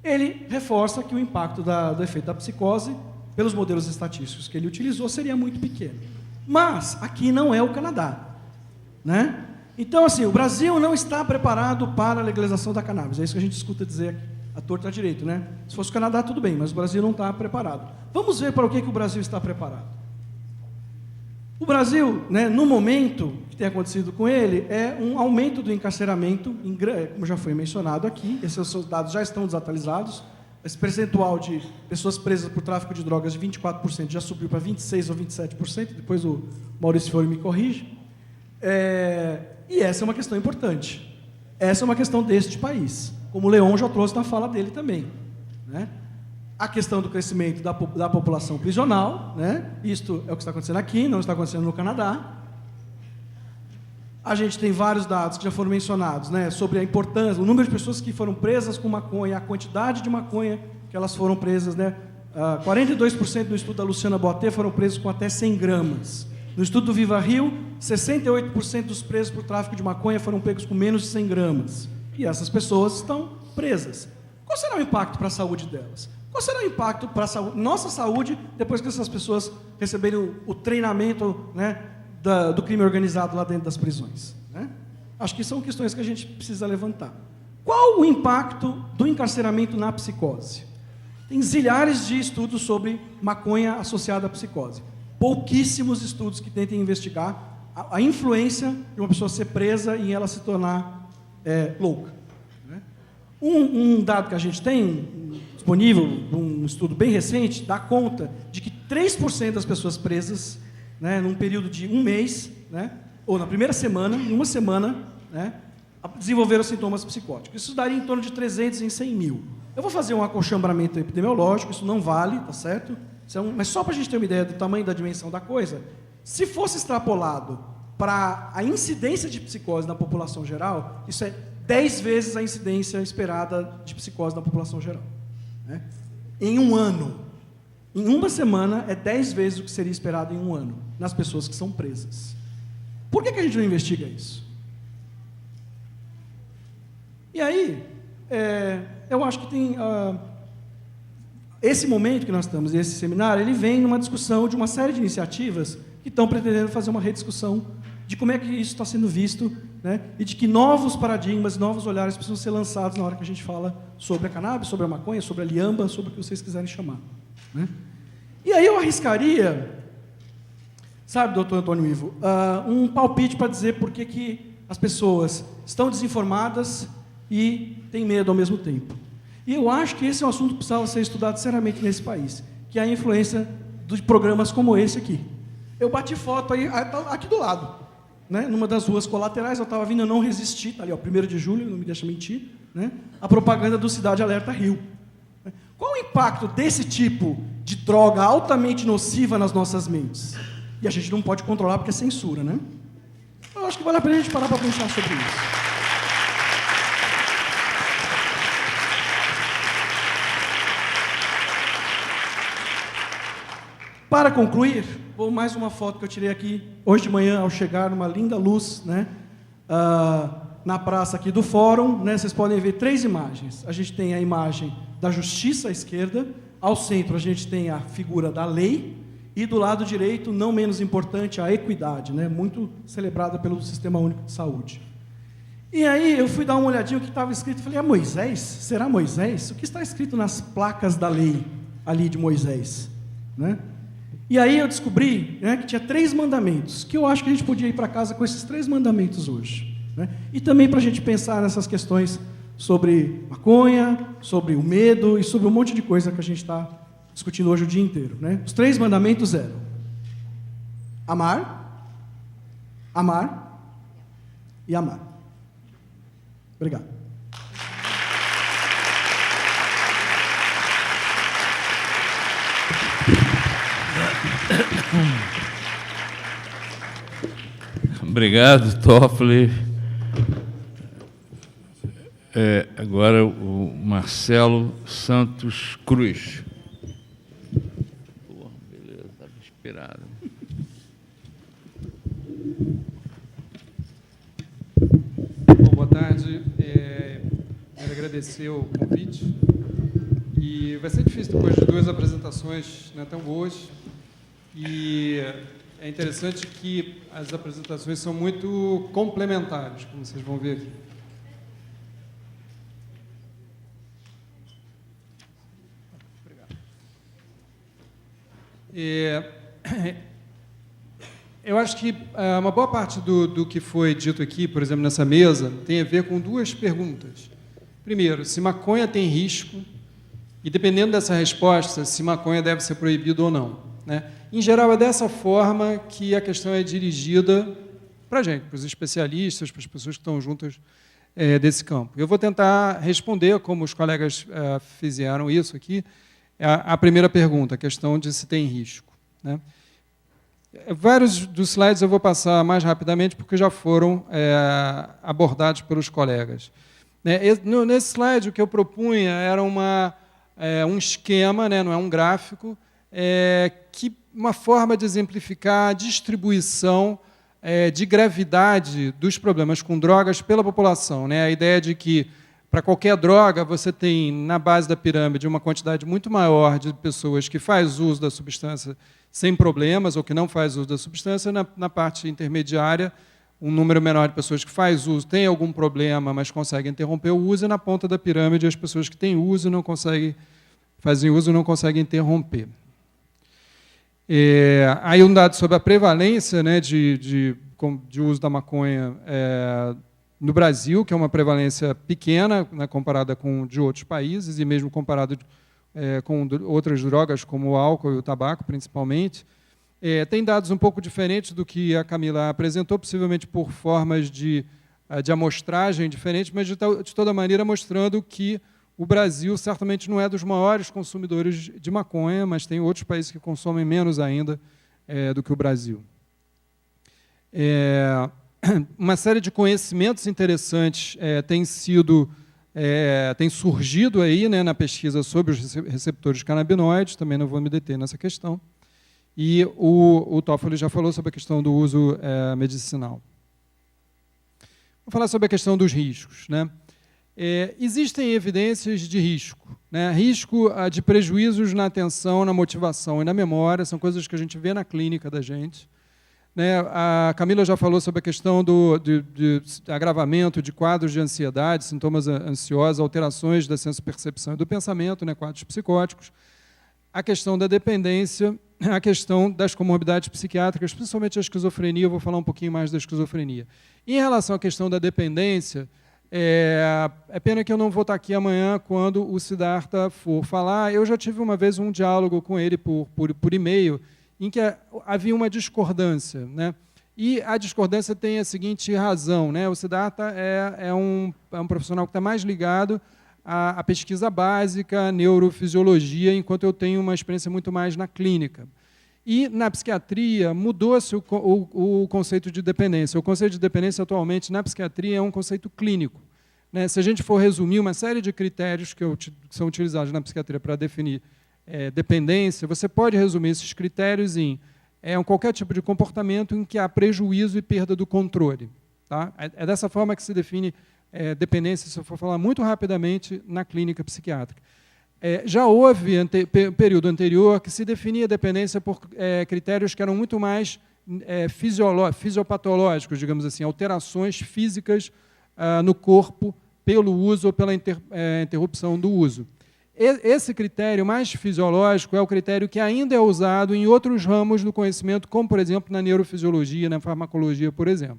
Ele reforça que o impacto do efeito da psicose, pelos modelos estatísticos que ele utilizou, seria muito pequeno. Mas aqui não é o Canadá, né? Então, assim, o Brasil não está preparado para a legalização da cannabis. É isso que a gente escuta dizer aqui, à torta à direita, né? Se fosse o Canadá, tudo bem, mas o Brasil não está preparado. Vamos ver para o que o Brasil está preparado. O Brasil, né, no momento que tem acontecido com ele, é um aumento do encarceramento, como já foi mencionado aqui, esses dados já estão desatualizados. Esse percentual de pessoas presas por tráfico de drogas de 24% já subiu para 26% ou 27%, depois o Maurício Fiore me corrige. E essa é uma questão importante. Essa é uma questão deste país, como o Leon já trouxe na fala dele também, né? A questão do crescimento da população prisional, né? Isto é o que está acontecendo aqui, não está acontecendo no Canadá. A gente tem vários dados que já foram mencionados, né, sobre a importância, o número de pessoas que foram presas com maconha, a quantidade de maconha que elas foram presas, né? 42% no estudo da Luciana Boatê foram presos com até 100 gramas. No estudo do Viva Rio, 68% dos presos por tráfico de maconha foram pegos com menos de 100 gramas. E essas pessoas estão presas. Qual será o impacto para a saúde delas? Qual será o impacto para a nossa saúde depois que essas pessoas receberem o treinamento, né, do crime organizado lá dentro das prisões, né? Acho que são questões que a gente precisa levantar. Qual o impacto do encarceramento na psicose? Tem zilhares de estudos sobre maconha associada à psicose. Pouquíssimos estudos que tentem investigar a influência de uma pessoa ser presa e ela se tornar louca, né? Um dado que a gente tem disponível, um estudo bem recente, dá conta de que 3% das pessoas presas, né, num período de um mês, né, ou na primeira semana, em uma semana, né, desenvolveram sintomas psicóticos. Isso daria em torno de 300 em 100 mil. Eu vou fazer um acolchambramento epidemiológico, isso não vale, tá certo? Mas só para a gente ter uma ideia do tamanho da dimensão da coisa, se fosse extrapolado para a incidência de psicose na população geral, isso é 10 vezes a incidência esperada de psicose na população geral. Né? Em um ano. Em uma semana, é 10 vezes o que seria esperado em um ano, nas pessoas que são presas. Por que a gente não investiga isso? E aí, eu acho que tem... esse momento que nós estamos, esse seminário, ele vem numa discussão de uma série de iniciativas que estão pretendendo fazer uma rediscussão de como é que isso está sendo visto, né, e de que novos paradigmas, novos olhares precisam ser lançados na hora que a gente fala sobre a cannabis, sobre a maconha, sobre a liamba, sobre o que vocês quiserem chamar. Né? E aí eu arriscaria, sabe, doutor Antônio Ivo, um palpite para dizer por que as pessoas estão desinformadas e têm medo ao mesmo tempo. E eu acho que esse é um assunto que precisava ser estudado seriamente nesse país, que é a influência de programas como esse aqui. Eu bati foto aí, aqui do lado, né, numa das ruas colaterais, eu estava vindo, eu não resisti, está ali, ó, 1º de julho, não me deixa mentir, né, a propaganda do Cidade Alerta Rio. Qual o impacto desse tipo de droga altamente nociva nas nossas mentes? E a gente não pode controlar porque é censura, né? Eu acho que vale a pena a gente parar para pensar sobre isso. Para concluir, vou mais uma foto que eu tirei aqui hoje de manhã ao chegar numa linda luz, né, na praça aqui do fórum, né, vocês podem ver 3 imagens. A gente tem a imagem da justiça à esquerda, ao centro a gente tem a figura da lei e do lado direito, não menos importante, a equidade, né, muito celebrada pelo Sistema Único de Saúde. E aí eu fui dar uma olhadinha no que estava escrito, falei, é Moisés? Será Moisés? O que está escrito nas placas da lei ali de Moisés? Né? E aí eu descobri, né, que tinha 3 mandamentos, que eu acho que a gente podia ir para casa com esses 3 mandamentos hoje. Né? E também para a gente pensar nessas questões sobre maconha, sobre o medo e sobre um monte de coisa que a gente está discutindo hoje o dia inteiro. Né? Os 3 mandamentos eram amar, amar e amar. Obrigado. Obrigado, Toffoli. Agora o Marcelo Santos Cruz. Beleza, estava inspirado. Bom, boa tarde. Quero agradecer o convite. E vai ser difícil depois de 2 apresentações, né, tão boas. E é interessante que as apresentações são muito complementares, como vocês vão ver aqui. Eu acho que uma boa parte do que foi dito aqui, por exemplo, nessa mesa, tem a ver com 2 perguntas. Primeiro, se maconha tem risco, e dependendo dessa resposta, se maconha deve ser proibido ou não. Né? Em geral, é dessa forma que a questão é dirigida para a gente, para os especialistas, para as pessoas que estão juntas desse campo. Eu vou tentar responder, como os colegas fizeram isso aqui, a primeira pergunta, a questão de se tem risco. Né? Vários dos slides eu vou passar mais rapidamente, porque já foram abordados pelos colegas. Nesse slide, o que eu propunha era um esquema, né, não é um gráfico, uma forma de exemplificar a distribuição de gravidade dos problemas com drogas pela população. Né? A ideia de que, para qualquer droga, você tem, na base da pirâmide, uma quantidade muito maior de pessoas que faz uso da substância sem problemas, ou que não faz uso da substância, na parte intermediária, um número menor de pessoas que faz uso tem algum problema, mas conseguem interromper o uso, e na ponta da pirâmide, as pessoas que têm uso não conseguem, fazem uso e não conseguem interromper. Aí um dado sobre a prevalência, né, de uso da maconha no Brasil, que é uma prevalência pequena, né, comparada com de outros países, e mesmo comparado com outras drogas, como o álcool e o tabaco, principalmente. Tem dados um pouco diferentes do que a Camila apresentou, possivelmente por formas de amostragem diferentes, mas, de toda maneira, mostrando que o Brasil certamente não é dos maiores consumidores de maconha, mas tem outros países que consomem menos ainda do que o Brasil. Uma série de conhecimentos interessantes tem surgido aí, né, na pesquisa sobre os receptores canabinoides, também não vou me deter nessa questão. E o Toffoli já falou sobre a questão do uso medicinal. Vou falar sobre a questão dos riscos, né? Existem evidências de risco, né? Risco de prejuízos na atenção, na motivação e na memória, são coisas que a gente vê na clínica da gente. Né? A Camila já falou sobre a questão de agravamento de quadros de ansiedade, sintomas ansiosos, alterações da senso-percepção e do pensamento, né? Quadros psicóticos. A questão da dependência, a questão das comorbidades psiquiátricas, principalmente a esquizofrenia, eu vou falar um pouquinho mais da esquizofrenia. Em relação à questão da dependência, é pena que eu não vou estar aqui amanhã quando o Siddhartha for falar. Eu já tive uma vez um diálogo com ele por e-mail, em que havia uma discordância, né? E a discordância tem a seguinte razão, né? O Siddhartha é um profissional que está mais ligado à pesquisa básica, neurofisiologia, enquanto eu tenho uma experiência muito mais na clínica. E na psiquiatria mudou-se o conceito de dependência. O conceito de dependência atualmente na psiquiatria é um conceito clínico, né? Se a gente for resumir uma série de critérios que são utilizados na psiquiatria para definir dependência, você pode resumir esses critérios em qualquer tipo de comportamento em que há prejuízo e perda do controle. Tá? É dessa forma que se define dependência, se eu for falar muito rapidamente, na clínica psiquiátrica. Já houve, período anterior, que se definia dependência por critérios que eram muito mais fisiopatológicos, digamos assim, alterações físicas no corpo pelo uso ou pela interrupção do uso. Esse critério mais fisiológico é o critério que ainda é usado em outros ramos do conhecimento, como, por exemplo, na neurofisiologia, na farmacologia, por exemplo.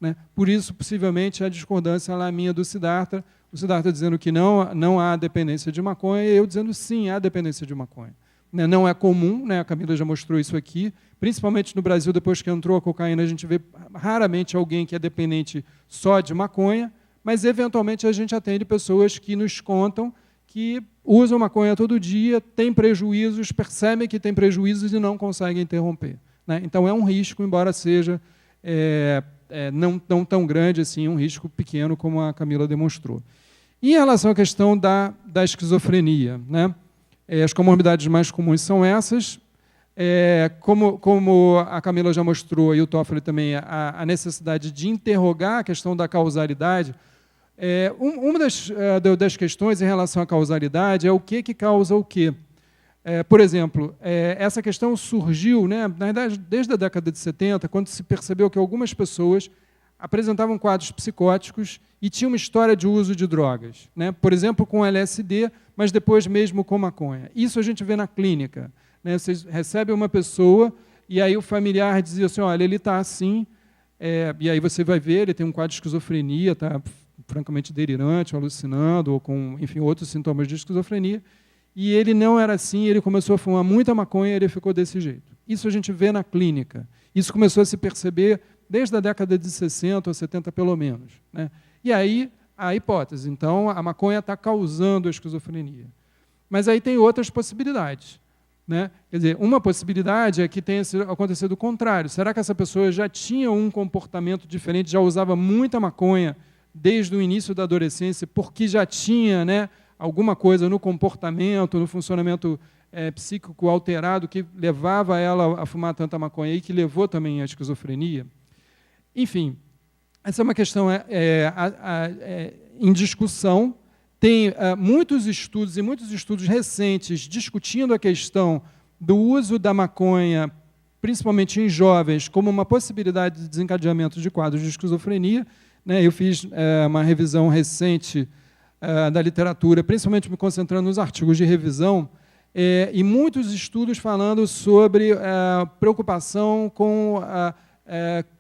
Né? Por isso, possivelmente, a discordância lá minha do Siddhartha, o Siddhartha dizendo que não há dependência de maconha, e eu dizendo sim, há dependência de maconha. Né? Não é comum, né? A Camila já mostrou isso aqui, principalmente no Brasil, depois que entrou a cocaína, a gente vê raramente alguém que é dependente só de maconha, mas, eventualmente, a gente atende pessoas que nos contam que usam maconha todo dia, têm prejuízos, percebem que têm prejuízos e não conseguem interromper. Né? Então, é um risco, embora seja não tão grande assim, um risco pequeno, como a Camila demonstrou. E em relação à questão da esquizofrenia, né? As comorbidades mais comuns são essas. Como a Camila já mostrou, e o Toffoli também, a necessidade de interrogar a questão da causalidade. Uma das questões em relação à causalidade é o que causa o quê. Por exemplo, essa questão surgiu, né, na verdade, desde a década de 70, quando se percebeu que algumas pessoas apresentavam quadros psicóticos e tinham uma história de uso de drogas, né, por exemplo, com LSD, mas depois mesmo com maconha. Isso a gente vê na clínica. Né, você recebe uma pessoa e aí o familiar dizia assim, olha, ele está assim, e aí você vai ver, ele tem um quadro de esquizofrenia, está francamente delirante, alucinando, ou com, enfim, outros sintomas de esquizofrenia, e ele não era assim, ele começou a fumar muita maconha e ele ficou desse jeito. Isso a gente vê na clínica. Isso começou a se perceber desde a década de 60 ou 70, pelo menos. Né? E aí, a hipótese. Então, a maconha está causando a esquizofrenia. Mas aí tem outras possibilidades. Né? Quer dizer, uma possibilidade é que tenha acontecido o contrário. Será que essa pessoa já tinha um comportamento diferente, já usava muita maconha desde o início da adolescência, porque já tinha, né, alguma coisa no comportamento, no funcionamento psíquico alterado que levava ela a fumar tanta maconha e que levou também à esquizofrenia? Enfim, essa é uma questão em discussão. Tem muitos estudos recentes discutindo a questão do uso da maconha, principalmente em jovens, como uma possibilidade de desencadeamento de quadros de esquizofrenia. Né? Eu fiz uma revisão recente da literatura, principalmente me concentrando nos artigos de revisão, e muitos estudos falando sobre preocupação com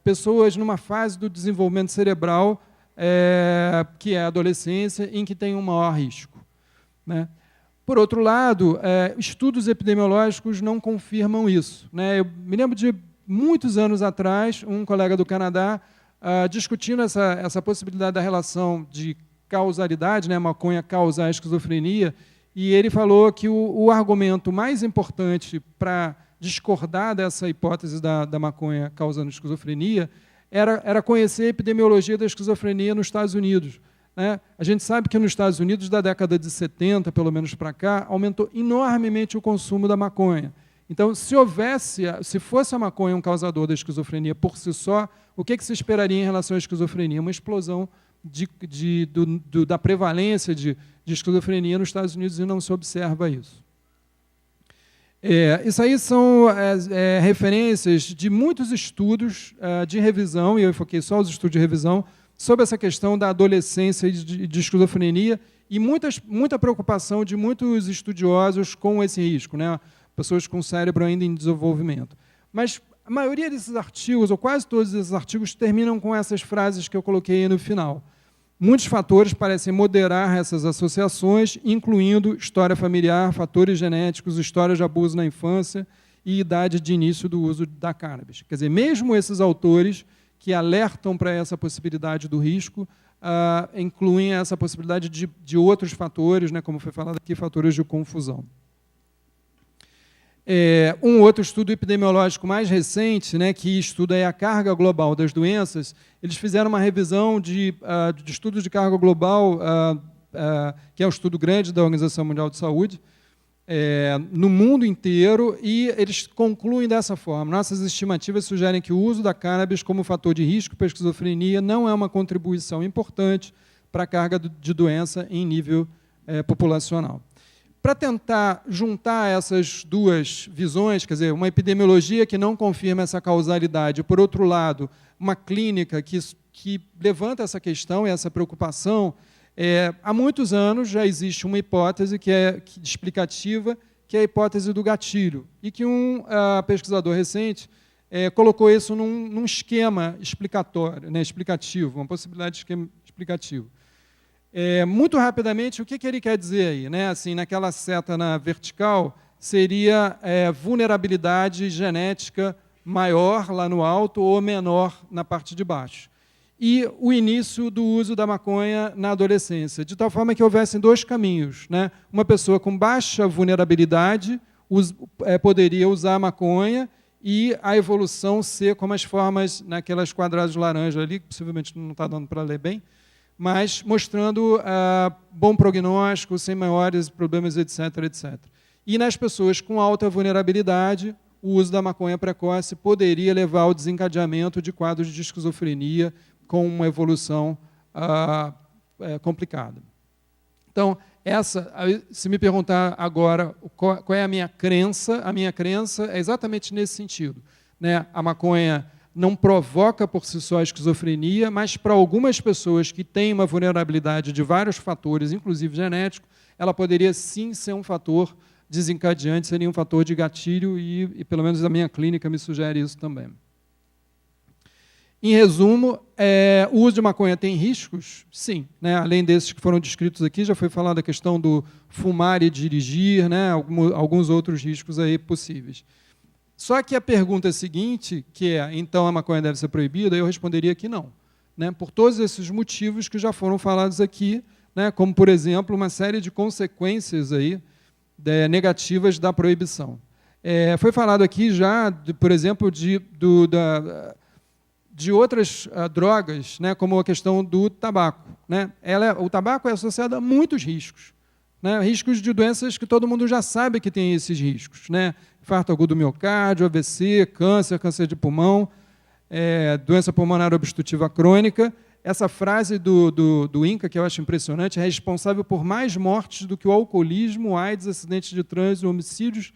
pessoas numa fase do desenvolvimento cerebral, que é a adolescência, em que tem um maior risco. Né? Por outro lado, estudos epidemiológicos não confirmam isso. Né? Eu me lembro de, muitos anos atrás, um colega do Canadá discutindo essa possibilidade da relação de causalidade, né, a maconha causar a esquizofrenia, e ele falou que o argumento mais importante para discordar dessa hipótese da maconha causando esquizofrenia era conhecer a epidemiologia da esquizofrenia nos Estados Unidos. Né? A gente sabe que nos Estados Unidos, da década de 70, pelo menos para cá, aumentou enormemente o consumo da maconha. Então, se fosse a maconha um causador da esquizofrenia por si só, o que se esperaria em relação à esquizofrenia? Uma explosão da prevalência de esquizofrenia nos Estados Unidos, e não se observa isso. Isso aí são referências de muitos estudos de revisão, e eu foquei só os estudos de revisão, sobre essa questão da adolescência e de esquizofrenia, e muita preocupação de muitos estudiosos com esse risco, né? Pessoas com cérebro ainda em desenvolvimento. Mas a maioria desses artigos, ou quase todos esses artigos, terminam com essas frases que eu coloquei aí no final. Muitos fatores parecem moderar essas associações, incluindo história familiar, fatores genéticos, histórias de abuso na infância e idade de início do uso da cannabis. Quer dizer, mesmo esses autores que alertam para essa possibilidade do risco, incluem essa possibilidade de outros fatores, né, como foi falado aqui, fatores de confusão. Um outro estudo epidemiológico mais recente, né, que estuda a carga global das doenças, eles fizeram uma revisão de estudos de carga global, que é um estudo grande da Organização Mundial de Saúde, no mundo inteiro, e eles concluem dessa forma: nossas estimativas sugerem que o uso da cannabis como fator de risco para a esquizofrenia não é uma contribuição importante para a carga de doença em nível populacional. Para tentar juntar essas duas visões, quer dizer, uma epidemiologia que não confirma essa causalidade, e, por outro lado, uma clínica que levanta essa questão e essa preocupação, há muitos anos já existe uma hipótese explicativa, que é a hipótese do gatilho, e que um pesquisador recente colocou isso num esquema explicatório, né, explicativo, uma possibilidade de esquema explicativo. Muito rapidamente, o que ele quer dizer aí? Né? Assim, naquela seta na vertical, seria vulnerabilidade genética maior lá no alto ou menor na parte de baixo. E o início do uso da maconha na adolescência, de tal forma que houvessem dois caminhos. Né? Uma pessoa com baixa vulnerabilidade poderia usar a maconha, e a evolução ser como as formas naquelas quadrados laranja ali, que possivelmente não está dando para ler bem, mas mostrando bom prognóstico, sem maiores problemas, etc., etc. E nas pessoas com alta vulnerabilidade, o uso da maconha precoce poderia levar ao desencadeamento de quadros de esquizofrenia com uma evolução complicada. Então, se me perguntar agora qual é a minha crença é exatamente nesse sentido. Né? A maconha não provoca por si só a esquizofrenia, mas para algumas pessoas que têm uma vulnerabilidade de vários fatores, inclusive genético, ela poderia sim ser um fator desencadeante, seria um fator de gatilho, e pelo menos a minha clínica me sugere isso também. Em resumo, o uso de maconha tem riscos? Sim. Né? Além desses que foram descritos aqui, já foi falado a questão do fumar e dirigir, né? Alguns outros riscos aí possíveis. Só que a pergunta seguinte, que então a maconha deve ser proibida, eu responderia que não. Né? Por todos esses motivos que já foram falados aqui, né? Como, por exemplo, uma série de consequências aí, negativas da proibição. Foi falado aqui já, por exemplo, de outras drogas, né? Como a questão do tabaco. Né? O tabaco é associado a muitos riscos. Né? Riscos de doenças que todo mundo já sabe que tem esses riscos. Né? Infarto agudo do miocárdio, AVC, câncer de pulmão, doença pulmonar obstrutiva crônica. Essa frase do INCA, que eu acho impressionante, é responsável por mais mortes do que o alcoolismo, AIDS, acidentes de trânsito, homicídios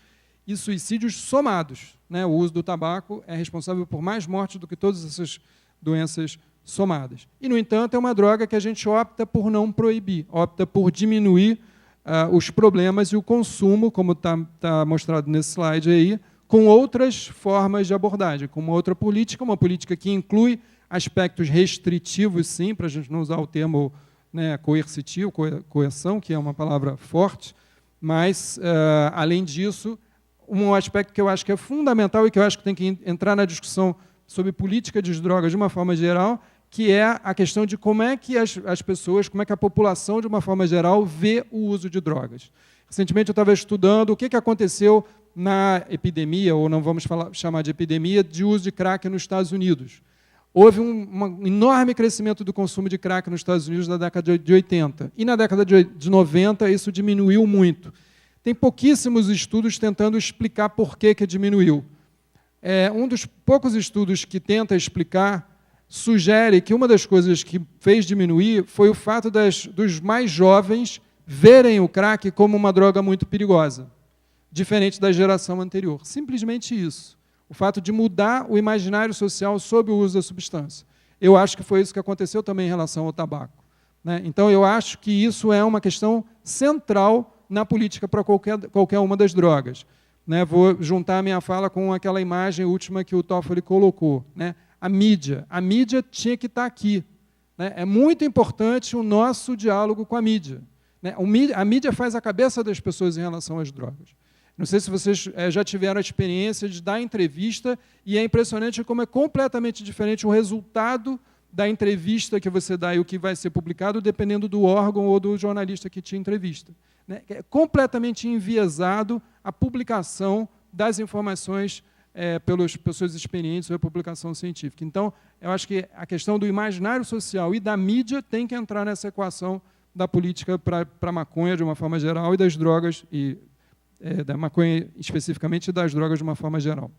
e suicídios somados. Né? O uso do tabaco é responsável por mais mortes do que todas essas doenças somadas. E, no entanto, é uma droga que a gente opta por não proibir, opta por diminuir os problemas e o consumo, como está mostrado nesse slide aí, com outras formas de abordagem, com uma outra política, uma política que inclui aspectos restritivos, sim, para a gente não usar o termo, né, coercitivo, coerção, que é uma palavra forte, mas, além disso, um aspecto que eu acho que é fundamental e que eu acho que tem que entrar na discussão sobre política de drogas de uma forma geral, que é a questão de como é que as pessoas, como é que a população, de uma forma geral, vê o uso de drogas. Recentemente eu estava estudando o que aconteceu na epidemia, ou não vamos chamar de epidemia, de uso de crack nos Estados Unidos. Houve um enorme crescimento do consumo de crack nos Estados Unidos na década de 80. E na década de 90 isso diminuiu muito. Tem pouquíssimos estudos tentando explicar por que diminuiu. Um dos poucos estudos que tenta explicar sugere que uma das coisas que fez diminuir foi o fato dos mais jovens verem o crack como uma droga muito perigosa, diferente da geração anterior. Simplesmente isso. O fato de mudar o imaginário social sobre o uso da substância. Eu acho que foi isso que aconteceu também em relação ao tabaco, né? Então, eu acho que isso é uma questão central na política para qualquer uma das drogas, né? Vou juntar a minha fala com aquela imagem última que o Toffoli colocou, né? A mídia tinha que estar aqui, né? É muito importante o nosso diálogo com a mídia, né? A mídia faz a cabeça das pessoas em relação às drogas. Não sei se vocês já tiveram a experiência de dar entrevista, e é impressionante como é completamente diferente o resultado da entrevista que você dá e o que vai ser publicado, dependendo do órgão ou do jornalista que te entrevista, né? É completamente enviesado a publicação das informações pelas pessoas experientes sobre a publicação científica. Então, eu acho que a questão do imaginário social e da mídia tem que entrar nessa equação da política para a maconha, de uma forma geral, e das drogas, da maconha especificamente, e das drogas de uma forma geral.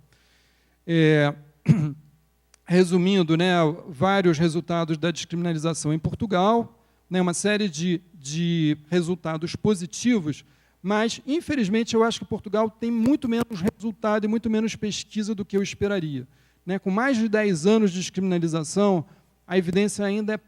Resumindo, né, vários resultados da descriminalização em Portugal, né, uma série de resultados positivos, mas, infelizmente, eu acho que Portugal tem muito menos resultado e muito menos pesquisa do que eu esperaria, né? Com mais de 10 anos de descriminalização, a evidência ainda é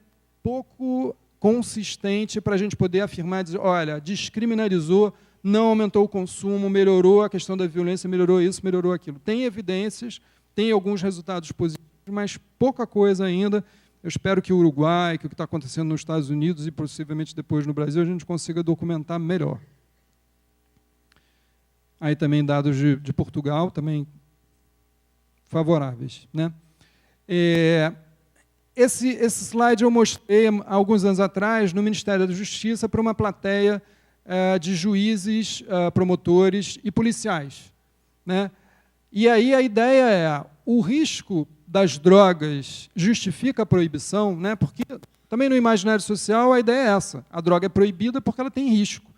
pouco consistente para a gente poder afirmar, dizer, olha, descriminalizou, não aumentou o consumo, melhorou a questão da violência, melhorou isso, melhorou aquilo. Tem evidências, tem alguns resultados positivos, mas pouca coisa ainda. Eu espero que o Uruguai, que o que está acontecendo nos Estados Unidos e possivelmente depois no Brasil, a gente consiga documentar melhor. Aí também dados de Portugal, também favoráveis, né? Esse slide eu mostrei há alguns anos atrás no Ministério da Justiça para uma plateia de juízes, promotores e policiais, né? E aí a ideia é, o risco das drogas justifica a proibição, né? Porque também no imaginário social a ideia é essa, a droga é proibida porque ela tem risco.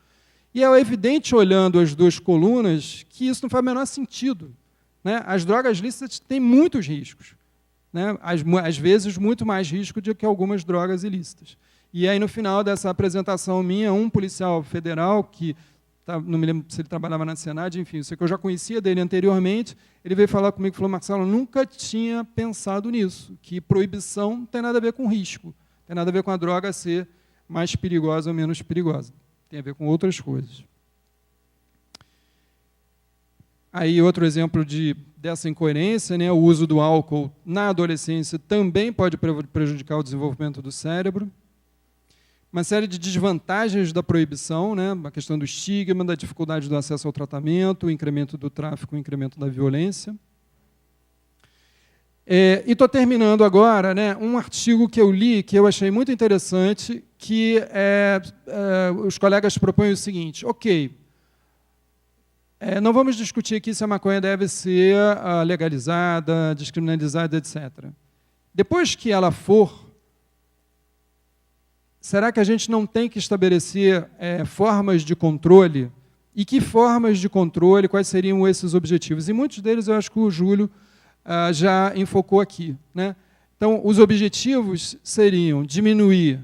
E é evidente, olhando as duas colunas, que isso não faz o menor sentido, né? As drogas lícitas têm muitos riscos, né? Às vezes muito mais risco do que algumas drogas ilícitas. E aí, no final dessa apresentação minha, um policial federal, que não me lembro se ele trabalhava na Senad, enfim, sei que eu já conhecia dele anteriormente, ele veio falar comigo e falou, Marcelo, eu nunca tinha pensado nisso, que proibição não tem nada a ver com risco, tem nada a ver com a droga ser mais perigosa ou menos perigosa. Tem a ver com outras coisas. Aí, outro exemplo dessa incoerência, né, o uso do álcool na adolescência também pode prejudicar o desenvolvimento do cérebro. Uma série de desvantagens da proibição, né, a questão do estigma, da dificuldade do acesso ao tratamento, o incremento do tráfico, o incremento da violência. E estou terminando agora, né, um artigo que eu li, que eu achei muito interessante, que os colegas propõem o seguinte, ok, não vamos discutir aqui se a maconha deve ser legalizada, descriminalizada, etc. Depois que ela for, será que a gente não tem que estabelecer formas de controle? E que formas de controle, quais seriam esses objetivos? E muitos deles eu acho que o Júlio já enfocou aqui, né? Então, os objetivos seriam diminuir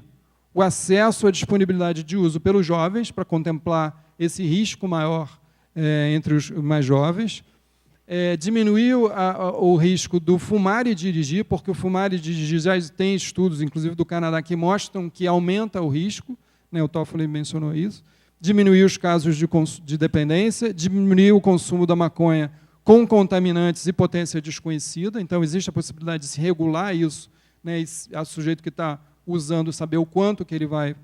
o acesso à disponibilidade de uso pelos jovens, para contemplar esse risco maior entre os mais jovens, diminuir o risco do fumar e dirigir, porque o fumar e dirigir já tem estudos, inclusive do Canadá, que mostram que aumenta o risco, né? O Toffoli mencionou isso, diminuir os casos de dependência, diminuir o consumo da maconha com contaminantes e potência desconhecida, então existe a possibilidade de se regular isso, né? E o sujeito que está usando saber o quanto que ele vai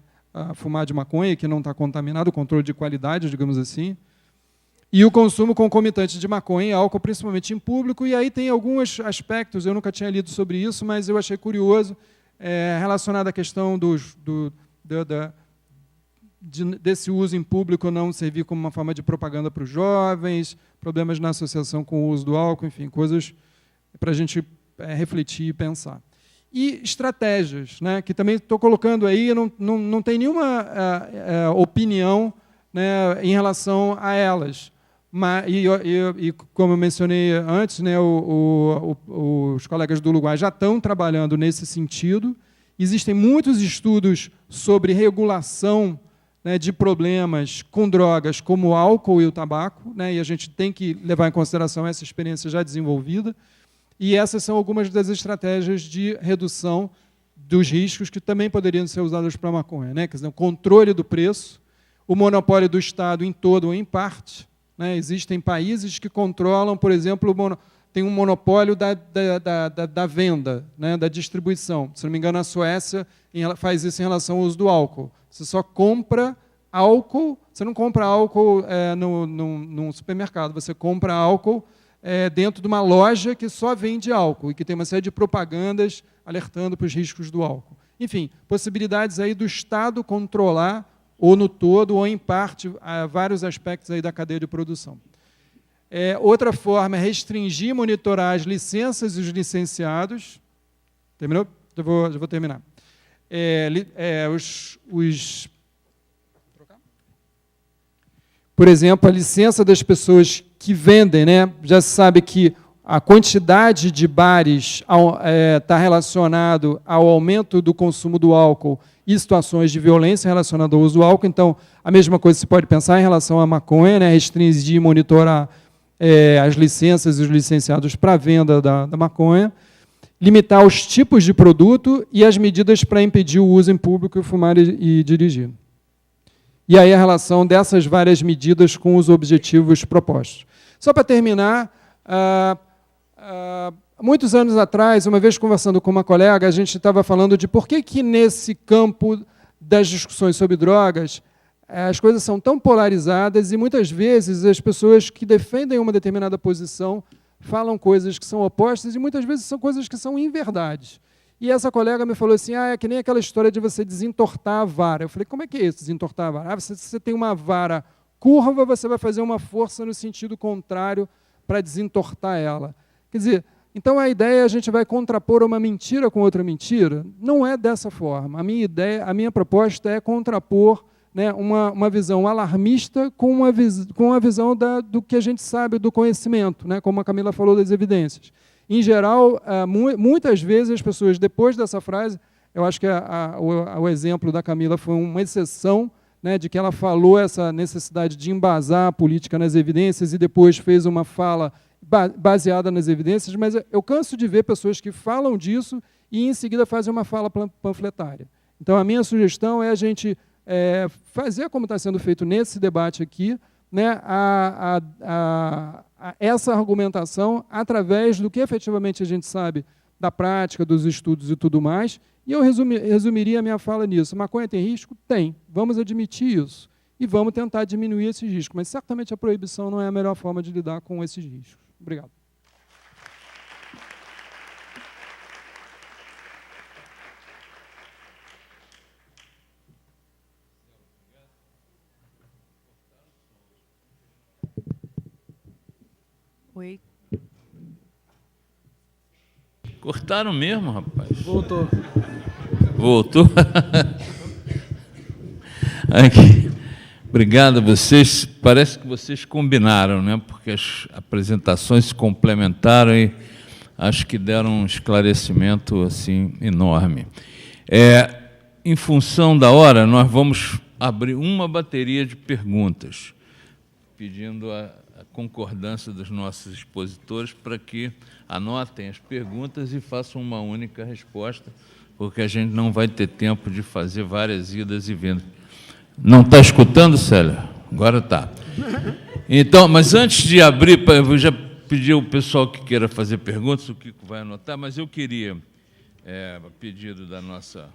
fumar de maconha, que não está contaminado, o controle de qualidade, digamos assim, e o consumo concomitante de maconha e álcool, principalmente em público, e aí tem alguns aspectos, eu nunca tinha lido sobre isso, mas eu achei curioso, relacionada à questão desse uso em público não servir como uma forma de propaganda para os jovens, problemas na associação com o uso do álcool, enfim, coisas para a gente refletir e pensar. E estratégias, né, que também estou colocando aí, não tem nenhuma opinião, né, em relação a elas. E como eu mencionei antes, né, os colegas do Uruguai já estão trabalhando nesse sentido. Existem muitos estudos sobre regulação, né, de problemas com drogas como o álcool e o tabaco, né, e a gente tem que levar em consideração essa experiência já desenvolvida. E essas são algumas das estratégias de redução dos riscos que também poderiam ser usadas para a maconha, né? Quer dizer, o controle do preço, o monopólio do Estado em todo ou em parte, né? Existem países que controlam, por exemplo, tem um monopólio da venda, né? Da distribuição. Se não me engano, a Suécia faz isso em relação ao uso do álcool. Você só compra álcool, você não compra álcool num supermercado, você compra álcool dentro de uma loja que só vende álcool e que tem uma série de propagandas alertando para os riscos do álcool. Enfim, possibilidades aí do Estado controlar, ou no todo, ou em parte, vários aspectos aí da cadeia de produção. Outra forma é restringir e monitorar as licenças e os licenciados. Terminou? Já vou terminar. Por exemplo, a licença das pessoas que vendem, né? Já se sabe que a quantidade de bares está relacionado ao aumento do consumo do álcool e situações de violência relacionadas ao uso do álcool. Então, a mesma coisa se pode pensar em relação à maconha, né? Restringir e monitorar as licenças e os licenciados para a venda da maconha, limitar os tipos de produto e as medidas para impedir o uso em público, fumar e dirigir. E aí a relação dessas várias medidas com os objetivos propostos. Só para terminar, muitos anos atrás, uma vez conversando com uma colega, a gente estava falando de por que nesse campo das discussões sobre drogas as coisas são tão polarizadas e muitas vezes as pessoas que defendem uma determinada posição falam coisas que são opostas e muitas vezes são coisas que são inverdades. E essa colega me falou assim, é que nem aquela história de você desentortar a vara. Eu falei, como é que é isso, desentortar a vara? Você tem uma vara curva, você vai fazer uma força no sentido contrário para desentortar ela. Quer dizer, então a ideia é a gente vai contrapor uma mentira com outra mentira? Não é dessa forma. A minha proposta é contrapor, né, uma visão alarmista com a visão do que a gente sabe do conhecimento, né, como a Camila falou das evidências. Em geral, muitas vezes as pessoas, depois dessa frase, eu acho que o exemplo da Camila foi uma exceção, né, de que ela falou essa necessidade de embasar a política nas evidências e depois fez uma fala baseada nas evidências, mas eu canso de ver pessoas que falam disso e, em seguida, fazem uma fala panfletária. Então, a minha sugestão é a gente fazer, como está sendo feito nesse debate aqui, né, essa argumentação através do que efetivamente a gente sabe da prática, dos estudos e tudo mais, e eu resumiria a minha fala nisso. Maconha tem risco? Tem. Vamos admitir isso. E vamos tentar diminuir esses riscos. Mas certamente a proibição não é a melhor forma de lidar com esses riscos. Obrigado. Oi. Cortaram mesmo, rapaz. Voltou. Voltou? Aqui. Obrigado a vocês. Parece que vocês combinaram, né? Porque as apresentações se complementaram e acho que deram um esclarecimento assim, enorme. Em função da hora, nós vamos abrir uma bateria de perguntas, pedindo a concordância dos nossos expositores para que anotem as perguntas e façam uma única resposta, porque a gente não vai ter tempo de fazer várias idas e vindas. Não está escutando, Célia? Agora está. Então, mas antes de abrir, eu já pedi ao pessoal que queira fazer perguntas, o Kiko vai anotar, mas eu queria, a pedido da nossa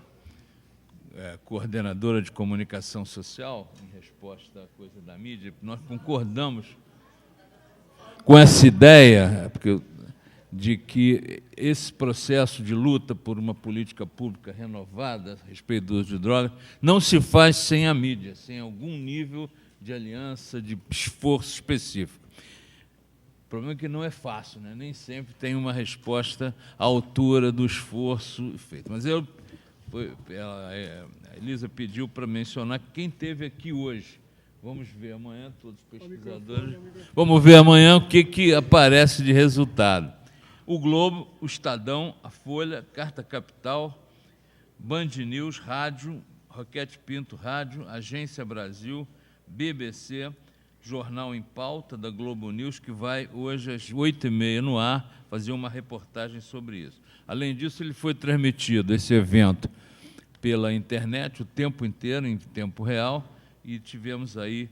coordenadora de comunicação social, em resposta à coisa da mídia, nós concordamos com essa ideia, porque de que esse processo de luta por uma política pública renovada a respeito do uso de drogas não se faz sem a mídia, sem algum nível de aliança, de esforço específico. O problema é que não é fácil, né? Nem sempre tem uma resposta à altura do esforço feito. Mas a Elisa pediu para mencionar que quem esteve aqui hoje, vamos ver amanhã, todos os pesquisadores, vamos ver amanhã o que aparece de resultado. O Globo, o Estadão, a Folha, Carta Capital, Band News, Rádio, Roquete Pinto Rádio, Agência Brasil, BBC, Jornal em Pauta, da Globo News, que vai hoje às 8h30 no ar fazer uma reportagem sobre isso. Além disso, ele foi transmitido, esse evento, pela internet o tempo inteiro, em tempo real, e tivemos aí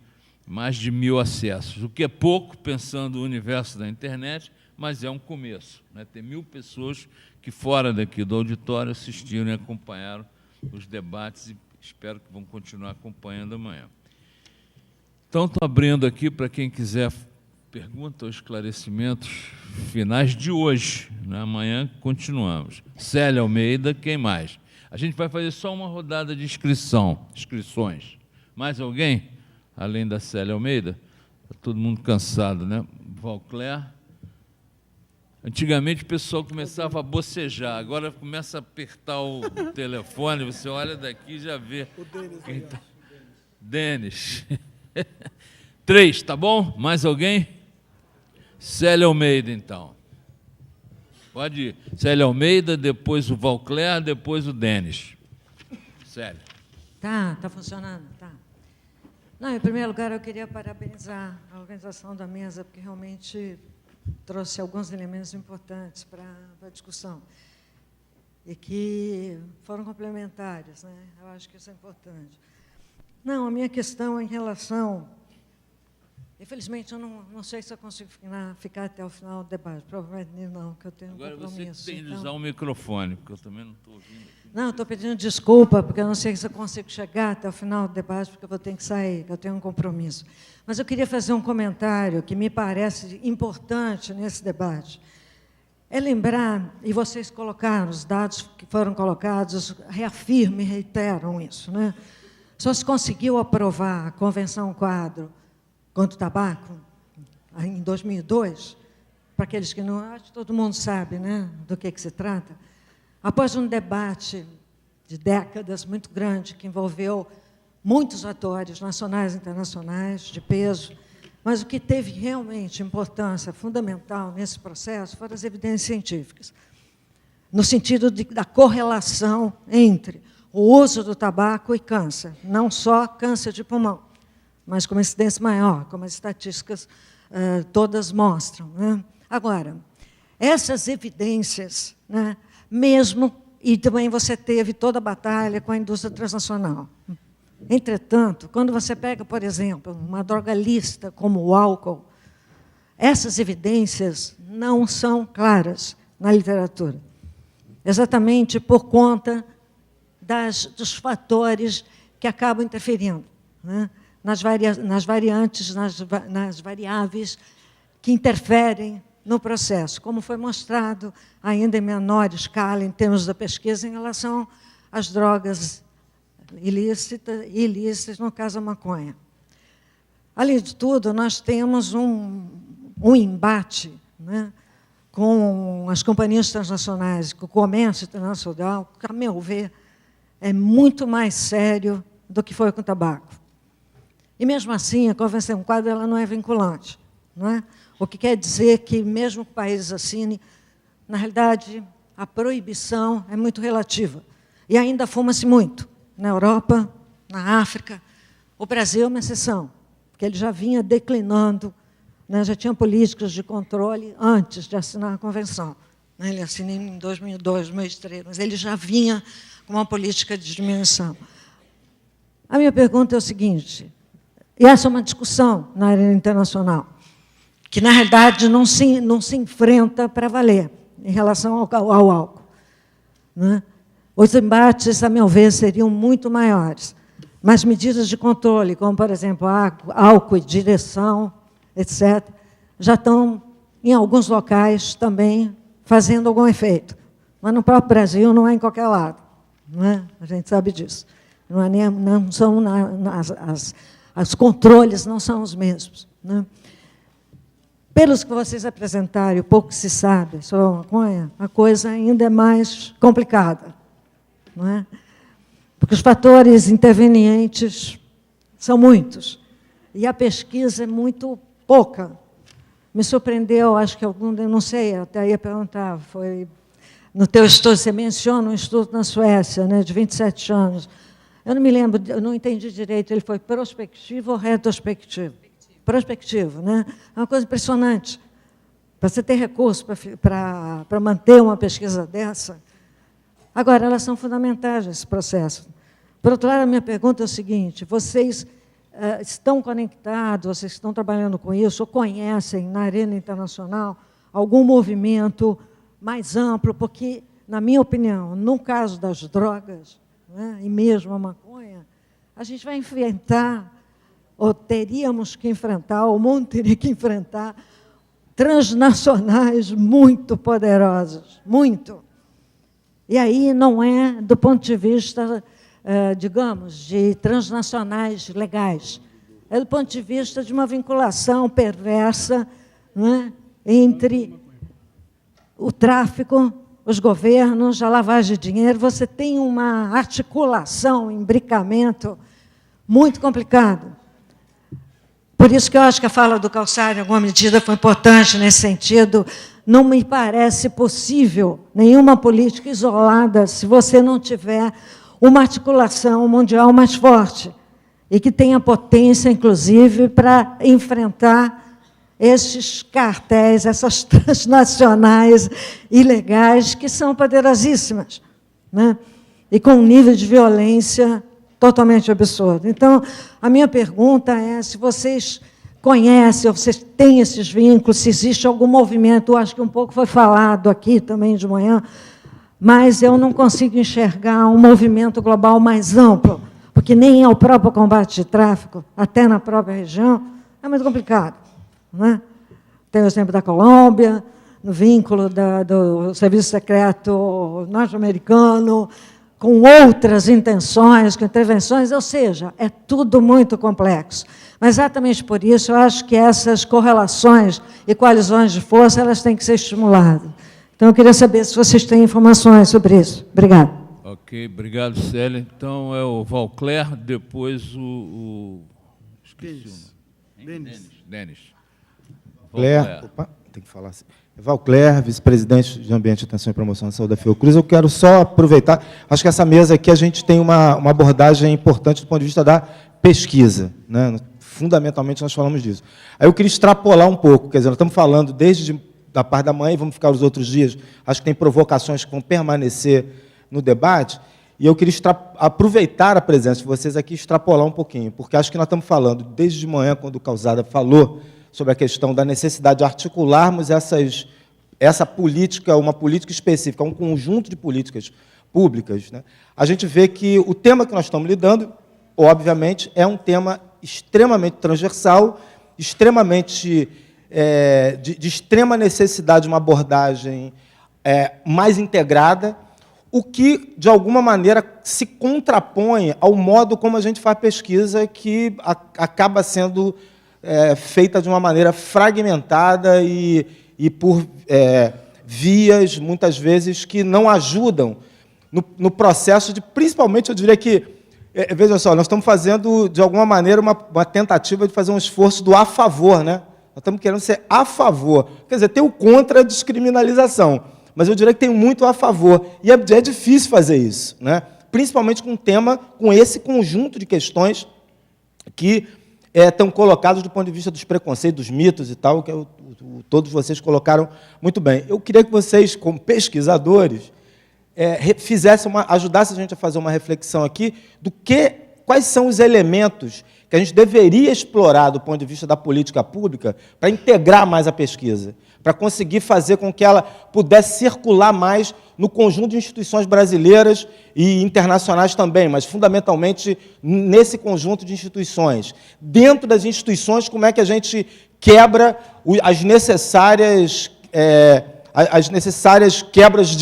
mais de 1000 acessos, o que é pouco, pensando no universo da internet, mas é um começo, né? Tem 1000 pessoas que, fora daqui do auditório, assistiram e acompanharam os debates e espero que vão continuar acompanhando amanhã. Então, estou abrindo aqui para quem quiser perguntas ou esclarecimentos finais de hoje, né? Amanhã continuamos. Célia Almeida, quem mais? A gente vai fazer só uma rodada de inscrições. Mais alguém? Além da Célia Almeida? Está todo mundo cansado, né? Valcler. Antigamente o pessoal começava a bocejar, agora começa a apertar o telefone, você olha daqui e já vê. O Denis. Tá... Denis. 3, tá bom? Mais alguém? Célia Almeida, então. Pode ir. Célia Almeida, depois o Valcler, depois o Denis. Célia. Tá funcionando? Tá. Não, em primeiro lugar, eu queria parabenizar a organização da mesa, porque realmente trouxe alguns elementos importantes para a discussão e que foram complementares, né? Eu acho que isso é importante. Não, a minha questão é em relação... Infelizmente, eu não sei se eu consigo ficar até o final do debate. Provavelmente não, porque eu tenho um compromisso. Agora você tem de usar o microfone, porque eu também não estou ouvindo aqui. Não, estou pedindo desculpa, porque eu não sei se eu consigo chegar até o final do debate, porque eu vou ter que sair, que eu tenho um compromisso. Mas eu queria fazer um comentário que me parece importante nesse debate. É lembrar, e vocês colocaram, os dados que foram colocados, reafirmam e reiteram isso, né? Só se conseguiu aprovar a Convenção Quadro contra o tabaco, em 2002, para aqueles que não... Acho que todo mundo sabe, né, do que se trata. Após um debate de décadas muito grande, que envolveu muitos atores, nacionais e internacionais, de peso, mas o que teve realmente importância fundamental nesse processo foram as evidências científicas, no sentido da correlação entre o uso do tabaco e câncer, não só câncer de pulmão, mas com uma incidência maior, como as estatísticas todas mostram, né? Agora, essas evidências, né, mesmo, e também você teve toda a batalha com a indústria transnacional. Entretanto, quando você pega, por exemplo, uma droga lícita como o álcool, essas evidências não são claras na literatura, exatamente por conta dos fatores que acabam interferindo, né? nas variantes, nas variáveis que interferem no processo, como foi mostrado ainda em menor escala, em termos da pesquisa, em relação às drogas ilícitas, no caso a maconha. Além de tudo, nós temos um embate, né, com as companhias transnacionais, com o comércio internacional, que, a meu ver, é muito mais sério do que foi com o tabaco. E, mesmo assim, a Convenção Quadro ela não é vinculante, não é? O que quer dizer que, mesmo que o país assine, na realidade, a proibição é muito relativa. E ainda fuma-se muito. Na Europa, na África. O Brasil é uma exceção, porque ele já vinha declinando, né, já tinha políticas de controle antes de assinar a Convenção. Ele assinou em 2002, 2003, mas ele já vinha com uma política de diminuição. A minha pergunta é o seguinte, e essa é uma discussão na área internacional, que, na realidade, não se enfrenta para valer em relação ao álcool, né? Os embates, a meu ver, seriam muito maiores. Mas medidas de controle, como, por exemplo, álcool e direção, etc., já estão, em alguns locais, também fazendo algum efeito. Mas no próprio Brasil não é em qualquer lado. Não é? A gente sabe disso. Não, não são os controles não são os mesmos. Né? Pelos que vocês apresentaram, o pouco que se sabe sobre a maconha, a coisa ainda é mais complicada. Não é? Porque os fatores intervenientes são muitos. E a pesquisa é muito pouca. Me surpreendeu, acho que algum, eu não sei, até ia perguntar, foi no teu estudo, você menciona um estudo na Suécia, né, de 27 anos. Eu não me lembro, eu não entendi direito, ele foi prospectivo ou retrospectivo? Prospectivo, né? É uma coisa impressionante. Para você ter recurso para manter uma pesquisa dessa. Agora, elas são fundamentais nesse processo. Por outro lado, a minha pergunta é o seguinte, vocês estão conectados, vocês estão trabalhando com isso, ou conhecem, na arena internacional, algum movimento mais amplo, porque, na minha opinião, no caso das drogas, né, e mesmo a maconha, a gente vai enfrentar, ou teríamos que enfrentar, o mundo teria que enfrentar, transnacionais muito poderosas, muito. E aí não é do ponto de vista, digamos, de transnacionais legais, é do ponto de vista de uma vinculação perversa, né, entre o tráfico, os governos, a lavagem de dinheiro. Você tem uma articulação, um imbricamento muito complicado. Por isso que eu acho que a fala do Kawsar, em alguma medida, foi importante nesse sentido. Não me parece possível nenhuma política isolada se você não tiver uma articulação mundial mais forte e que tenha potência, inclusive, para enfrentar esses cartéis, essas transnacionais ilegais que são poderosíssimas, né? E com um nível de violência totalmente absurdo. Então, a minha pergunta é se vocês conhecem, ou vocês têm esses vínculos, se existe algum movimento, eu acho que um pouco foi falado aqui também de manhã, mas eu não consigo enxergar um movimento global mais amplo, porque nem é o próprio combate de tráfico, até na própria região, é muito complicado. Né? Tem o exemplo da Colômbia, no vínculo do serviço secreto norte-americano, com outras intenções, com intervenções, ou seja, é tudo muito complexo. Mas, exatamente por isso, eu acho que essas correlações e coalizões de força elas têm que ser estimuladas. Então, eu queria saber se vocês têm informações sobre isso. Obrigada. Ok, obrigado, Célia. Então, é o Valcler, depois esqueci o nome. Denis. Valcler, opa, tem que falar assim. Valcler, vice-presidente de Ambiente, Atenção e Promoção da Saúde da Fiocruz. Eu quero só aproveitar, acho que essa mesa aqui a gente tem uma abordagem importante do ponto de vista da pesquisa, né? Fundamentalmente nós falamos disso. Aí eu queria extrapolar um pouco, quer dizer, nós estamos falando desde da parte da manhã e vamos ficar os outros dias, acho que tem provocações que vão permanecer no debate, e eu queria aproveitar a presença de vocês aqui e extrapolar um pouquinho, porque acho que nós estamos falando desde de manhã, quando o Kawsar falou sobre a questão da necessidade de articularmos essa política, uma política específica, um conjunto de políticas públicas, né? A gente vê que o tema que nós estamos lidando, obviamente, é um tema extremamente transversal, extremamente de extrema necessidade de uma abordagem mais integrada, o que, de alguma maneira, se contrapõe ao modo como a gente faz pesquisa, que acaba sendo feita de uma maneira fragmentada e por vias, muitas vezes, que não ajudam no processo de, principalmente, eu diria que, veja só, nós estamos fazendo, de alguma maneira, uma tentativa de fazer um esforço do a favor, né? Nós estamos querendo ser a favor. Quer dizer, tem o contra a descriminalização, mas eu diria que tem muito a favor. E é difícil fazer isso, né? Principalmente com um tema, com esse conjunto de questões que estão colocados do ponto de vista dos preconceitos, dos mitos e tal, que todos vocês colocaram muito bem. Eu queria que vocês, como pesquisadores, ajudassem a gente a fazer uma reflexão aqui quais são os elementos que a gente deveria explorar do ponto de vista da política pública para integrar mais a pesquisa, para conseguir fazer com que ela pudesse circular mais no conjunto de instituições brasileiras e internacionais também, mas fundamentalmente nesse conjunto de instituições. Dentro das instituições, como é que a gente quebra as necessárias as necessárias quebras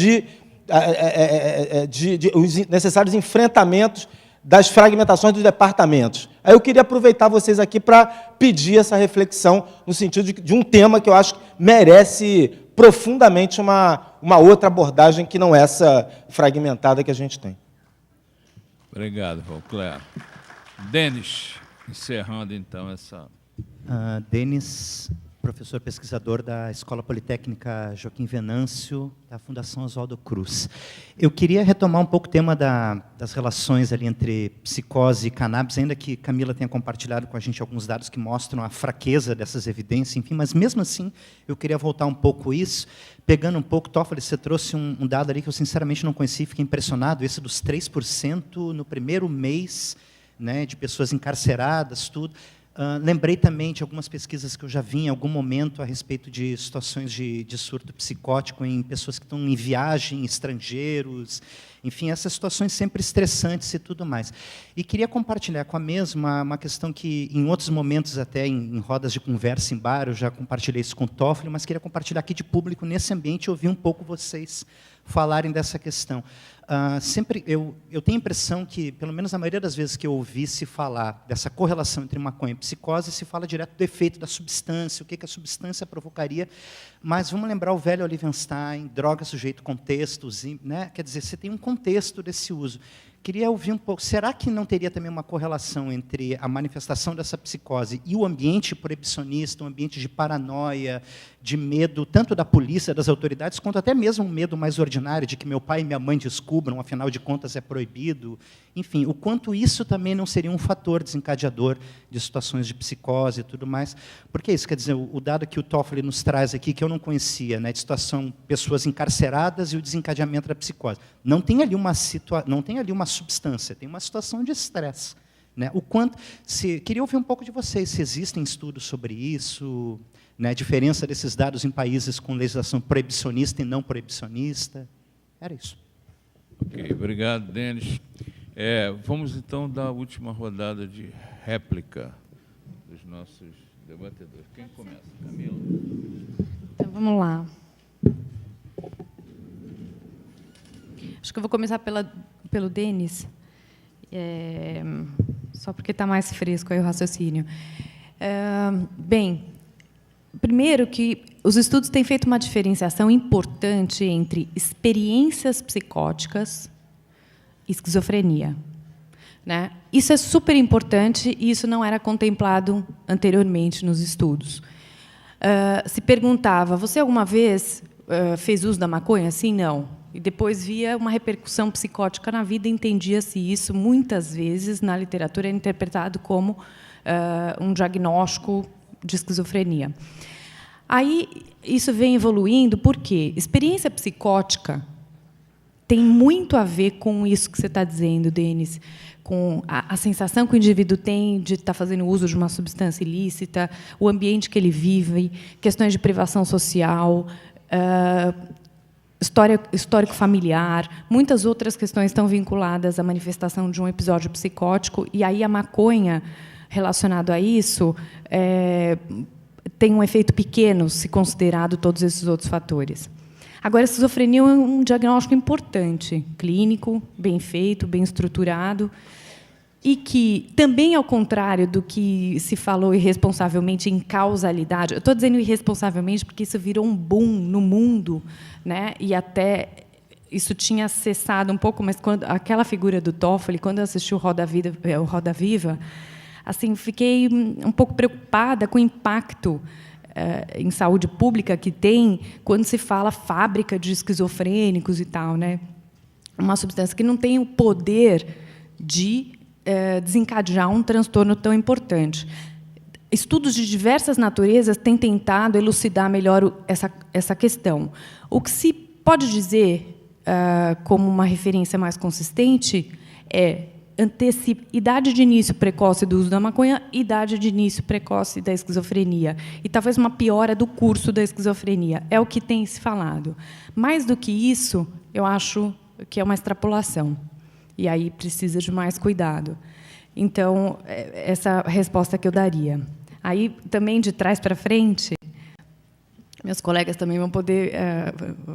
os necessários enfrentamentos das fragmentações dos departamentos. Aí eu queria aproveitar vocês aqui para pedir essa reflexão no sentido de um tema que eu acho que merece profundamente uma outra abordagem que não essa fragmentada que a gente tem. Obrigado, Valcler. Denis, encerrando, então, essa... Denis, professor pesquisador da Escola Politécnica Joaquim Venâncio, da Fundação Oswaldo Cruz. Eu queria retomar um pouco o tema das relações ali entre psicose e cannabis, ainda que Camila tenha compartilhado com a gente alguns dados que mostram a fraqueza dessas evidências, enfim, mas mesmo assim eu queria voltar um pouco isso, pegando um pouco, Toffoli, você trouxe um dado ali que eu sinceramente não conheci, fiquei impressionado, esse dos 3% no primeiro mês, né, de pessoas encarceradas, tudo. Lembrei também de algumas pesquisas que eu já vi em algum momento a respeito de situações de surto psicótico em pessoas que estão em viagem, estrangeiros, enfim, essas situações sempre estressantes e tudo mais. E queria compartilhar com a mesma uma questão que, em outros momentos, até em rodas de conversa em bar, eu já compartilhei isso com o Toffoli, mas queria compartilhar aqui de público, nesse ambiente, e ouvir um pouco vocês falarem dessa questão. Sempre eu tenho a impressão que, pelo menos na maioria das vezes que eu ouvi se falar dessa correlação entre maconha e psicose, se fala direto do efeito da substância, o que a substância provocaria, mas vamos lembrar o velho Olivenstein, droga, sujeito, contextos, né? Quer dizer, você tem um contexto desse uso. Queria ouvir um pouco, será que não teria também uma correlação entre a manifestação dessa psicose e o ambiente proibicionista, um ambiente de paranoia, de medo, tanto da polícia, das autoridades, quanto até mesmo um medo mais ordinário, de que meu pai e minha mãe descubram, afinal de contas é proibido. Enfim, o quanto isso também não seria um fator desencadeador de situações de psicose e tudo mais. Porque isso, quer dizer, o dado que o Toffoli nos traz aqui, que eu não conhecia, né, de situação, pessoas encarceradas e o desencadeamento da psicose. Não tem ali uma substância, tem uma situação de estresse, né? Queria ouvir um pouco de vocês, se existem estudos sobre isso, né, a diferença desses dados em países com legislação proibicionista e não proibicionista. Era isso. Ok, obrigado, Denis. Vamos, então, dar a última rodada de réplica dos nossos debatedores. Quem começa? Camila? Então, vamos lá. Acho que eu vou começar pelo Denis, só porque está mais fresco aí o raciocínio. Bem, primeiro que os estudos têm feito uma diferenciação importante entre experiências psicóticas e esquizofrenia, né? Isso é super importante e isso não era contemplado anteriormente nos estudos. Se perguntava, você alguma vez fez uso da maconha? Sim, não. E depois via uma repercussão psicótica na vida, entendia-se isso, muitas vezes, na literatura, é interpretado como um diagnóstico de esquizofrenia. Aí, isso vem evoluindo, por quê? Experiência psicótica tem muito a ver com isso que você está dizendo, Denis, com a sensação que o indivíduo tem de estar fazendo uso de uma substância ilícita, o ambiente que ele vive, questões de privação social, histórico familiar, muitas outras questões estão vinculadas à manifestação de um episódio psicótico, e aí a maconha, relacionado a isso, tem um efeito pequeno, se considerado todos esses outros fatores. Agora, a esquizofrenia é um diagnóstico importante, clínico, bem feito, bem estruturado, e que, também ao contrário do que se falou irresponsavelmente em causalidade, eu estou dizendo irresponsavelmente porque isso virou um boom no mundo, né? E até isso tinha cessado um pouco, mas quando aquela figura do Toffoli, quando eu assisti o Roda Viva, assim, fiquei um pouco preocupada com o impacto em saúde pública que tem quando se fala fábrica de esquizofrênicos e tal, né? Uma substância que não tem o poder de desencadear um transtorno tão importante. Estudos de diversas naturezas têm tentado elucidar melhor essa questão. O que se pode dizer como uma referência mais consistente é idade de início precoce do uso da maconha, idade de início precoce da esquizofrenia. E talvez uma piora do curso da esquizofrenia. É o que tem se falado. Mais do que isso, eu acho que é uma extrapolação. E aí precisa de mais cuidado. Então, essa resposta que eu daria. Aí, também, de trás para frente, Meus colegas também vão poder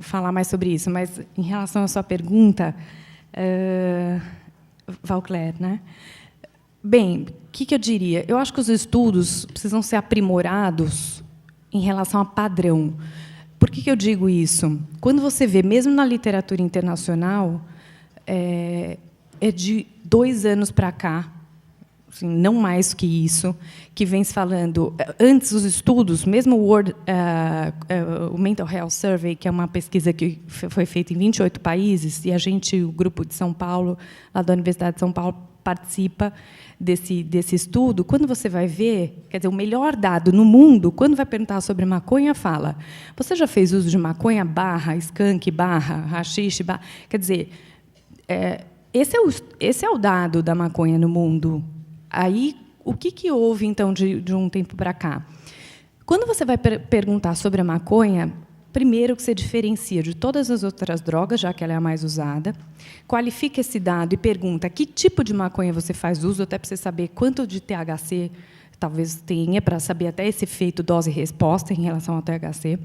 falar mais sobre isso, mas, em relação à sua pergunta, Valcler, né? Bem, o que eu diria? Eu acho que os estudos precisam ser aprimorados em relação a padrão. Por que eu digo isso? Quando você vê, mesmo na literatura internacional, é de 2 anos para cá, assim, não mais que isso, que vem se falando. Antes, os estudos, mesmo o Mental Health Survey, que é uma pesquisa que foi feita em 28 países, e a gente, o grupo de São Paulo, lá da Universidade de São Paulo, participa desse estudo. Quando você vai ver, quer dizer, o melhor dado no mundo, quando vai perguntar sobre maconha, fala: você já fez uso de maconha / skunk / haxixe / quer dizer, esse é o dado da maconha no mundo. Aí, o que houve, então, de um tempo para cá? Quando você vai perguntar sobre a maconha, primeiro que você diferencia de todas as outras drogas, já que ela é a mais usada, qualifica esse dado e pergunta que tipo de maconha você faz uso, até para você saber quanto de THC talvez tenha, para saber até esse efeito dose-resposta em relação ao THC.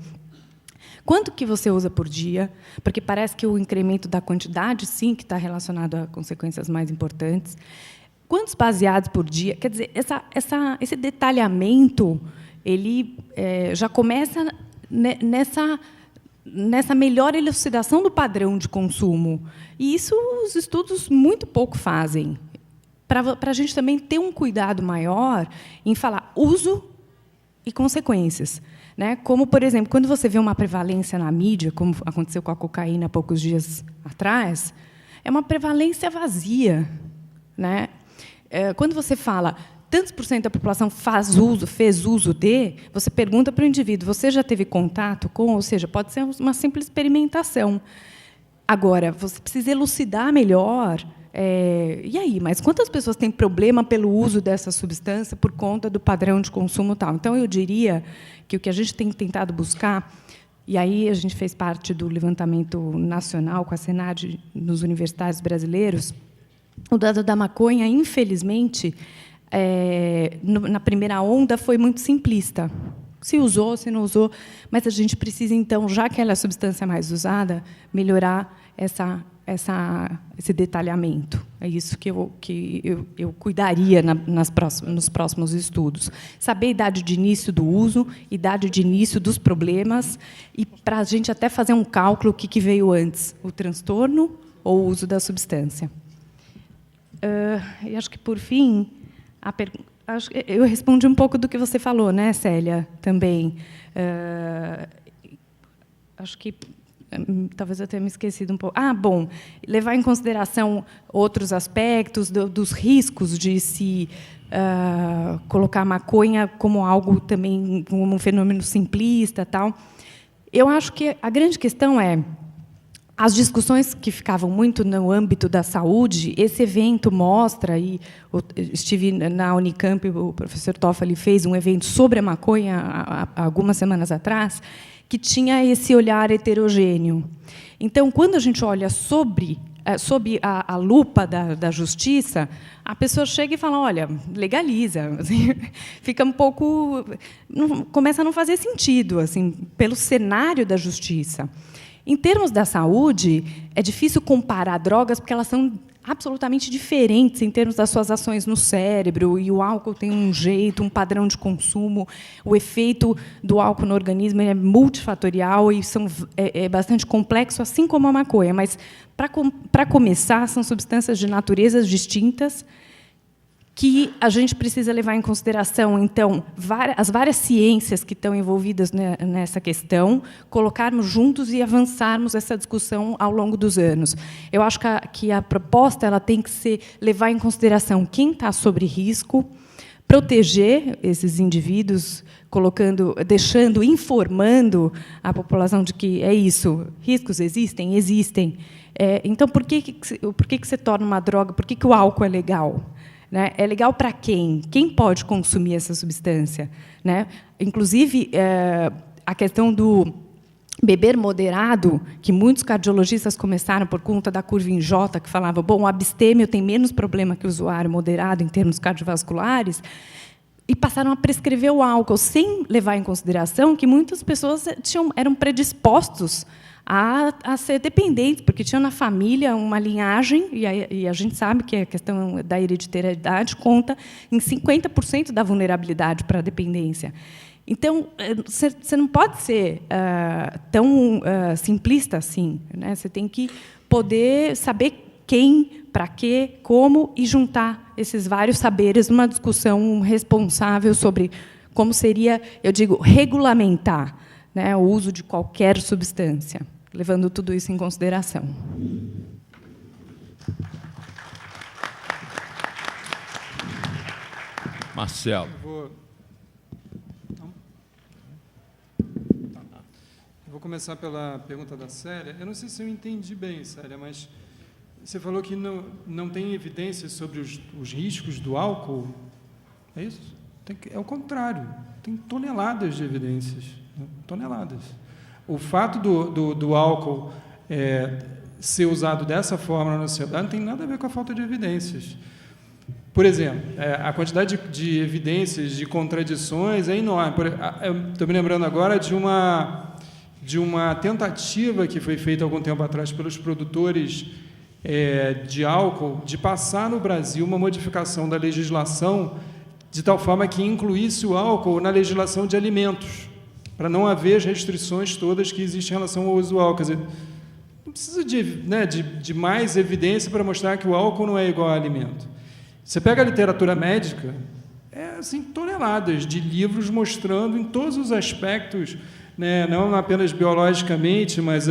Quanto que você usa por dia? Porque parece que o incremento da quantidade, sim, que está relacionado a consequências mais importantes. Quantos baseados por dia? Quer dizer, esse detalhamento ele já começa nessa melhor elucidação do padrão de consumo. E isso os estudos muito pouco fazem. Para a gente também ter um cuidado maior em falar uso e consequências. Né? Como, por exemplo, quando você vê uma prevalência na mídia, como aconteceu com a cocaína há poucos dias atrás, é uma prevalência vazia. Né? Quando você fala tantos por cento da população fez uso de, você pergunta para o indivíduo: você já teve contato com? Ou seja, pode ser uma simples experimentação. Agora, você precisa elucidar melhor. E aí, mas quantas pessoas têm problema pelo uso dessa substância por conta do padrão de consumo tal? Então, eu diria que o que a gente tem tentado buscar, e aí a gente fez parte do levantamento nacional com a Senad nos universitários brasileiros, o dado da maconha, infelizmente, na primeira onda, foi muito simplista. Se usou, se não usou, mas a gente precisa, então, já que ela é a substância mais usada, melhorar esse detalhamento. É isso que eu cuidaria nos próximos estudos. Saber a idade de início do uso, idade de início dos problemas, e para a gente até fazer um cálculo: o que veio antes, o transtorno ou o uso da substância. E acho que, por fim, eu respondi um pouco do que você falou, né, Célia, também. Acho que talvez eu tenha me esquecido um pouco. Bom, levar em consideração outros aspectos dos riscos de se colocar a maconha como algo também, como um fenômeno simplista, tal. Eu acho que a grande questão é as discussões que ficavam muito no âmbito da saúde. Esse evento mostra, e estive na Unicamp, o professor Toffoli fez um evento sobre a maconha há algumas semanas atrás, que tinha esse olhar heterogêneo. Então, quando a gente olha sob a lupa da justiça, a pessoa chega e fala: olha, legaliza. Assim, fica um pouco, começa a não fazer sentido, assim, pelo cenário da justiça. Em termos da saúde, é difícil comparar drogas, porque elas são absolutamente diferentes em termos das suas ações no cérebro, e o álcool tem um jeito, um padrão de consumo, o efeito do álcool no organismo é multifatorial e é bastante complexo, assim como a maconha. Mas, para começar, são substâncias de naturezas distintas que a gente precisa levar em consideração, então, as várias ciências que estão envolvidas nessa questão, colocarmos juntos e avançarmos essa discussão ao longo dos anos. Eu acho que a proposta ela tem que ser levar em consideração quem está sob risco, proteger esses indivíduos, informando a população de que é isso, riscos existem? Existem. Então, por que você torna uma droga? Por que o álcool é legal? Né? É legal para quem? Quem pode consumir essa substância? Né? Inclusive, a questão do beber moderado, que muitos cardiologistas começaram por conta da curva em J, que falava: bom, o abstêmio tem menos problema que o usuário moderado em termos cardiovasculares. e passaram a prescrever o álcool, sem levar em consideração que muitas pessoas eram predispostos a ser dependentes, porque tinham na família uma linhagem, e a gente sabe que a questão da hereditariedade conta em 50% da vulnerabilidade para a dependência. Então, você não pode ser tão simplista assim, né? Você tem que poder saber quem, para quê, como, e juntar esses vários saberes numa discussão responsável sobre como seria, eu digo, regulamentar, né, o uso de qualquer substância, levando tudo isso em consideração. Marcelo. Eu vou começar pela pergunta da Célia. Eu não sei se eu entendi bem, Célia, mas você falou que não tem evidências sobre os riscos do álcool. É isso? É o contrário. Tem toneladas de evidências. Né? Toneladas. O fato do álcool ser usado dessa forma na sociedade não tem nada a ver com a falta de evidências. Por exemplo, a quantidade de evidências, de contradições é enorme. Eu estou me lembrando agora de uma tentativa que foi feita há algum tempo atrás pelos produtores de álcool, de passar no Brasil uma modificação da legislação de tal forma que incluísse o álcool na legislação de alimentos, para não haver as restrições todas que existem em relação ao uso do álcool. Quer dizer, não precisa de mais evidência para mostrar que o álcool não é igual a alimento. Você pega a literatura médica, assim, toneladas de livros mostrando em todos os aspectos, né, não apenas biologicamente, mas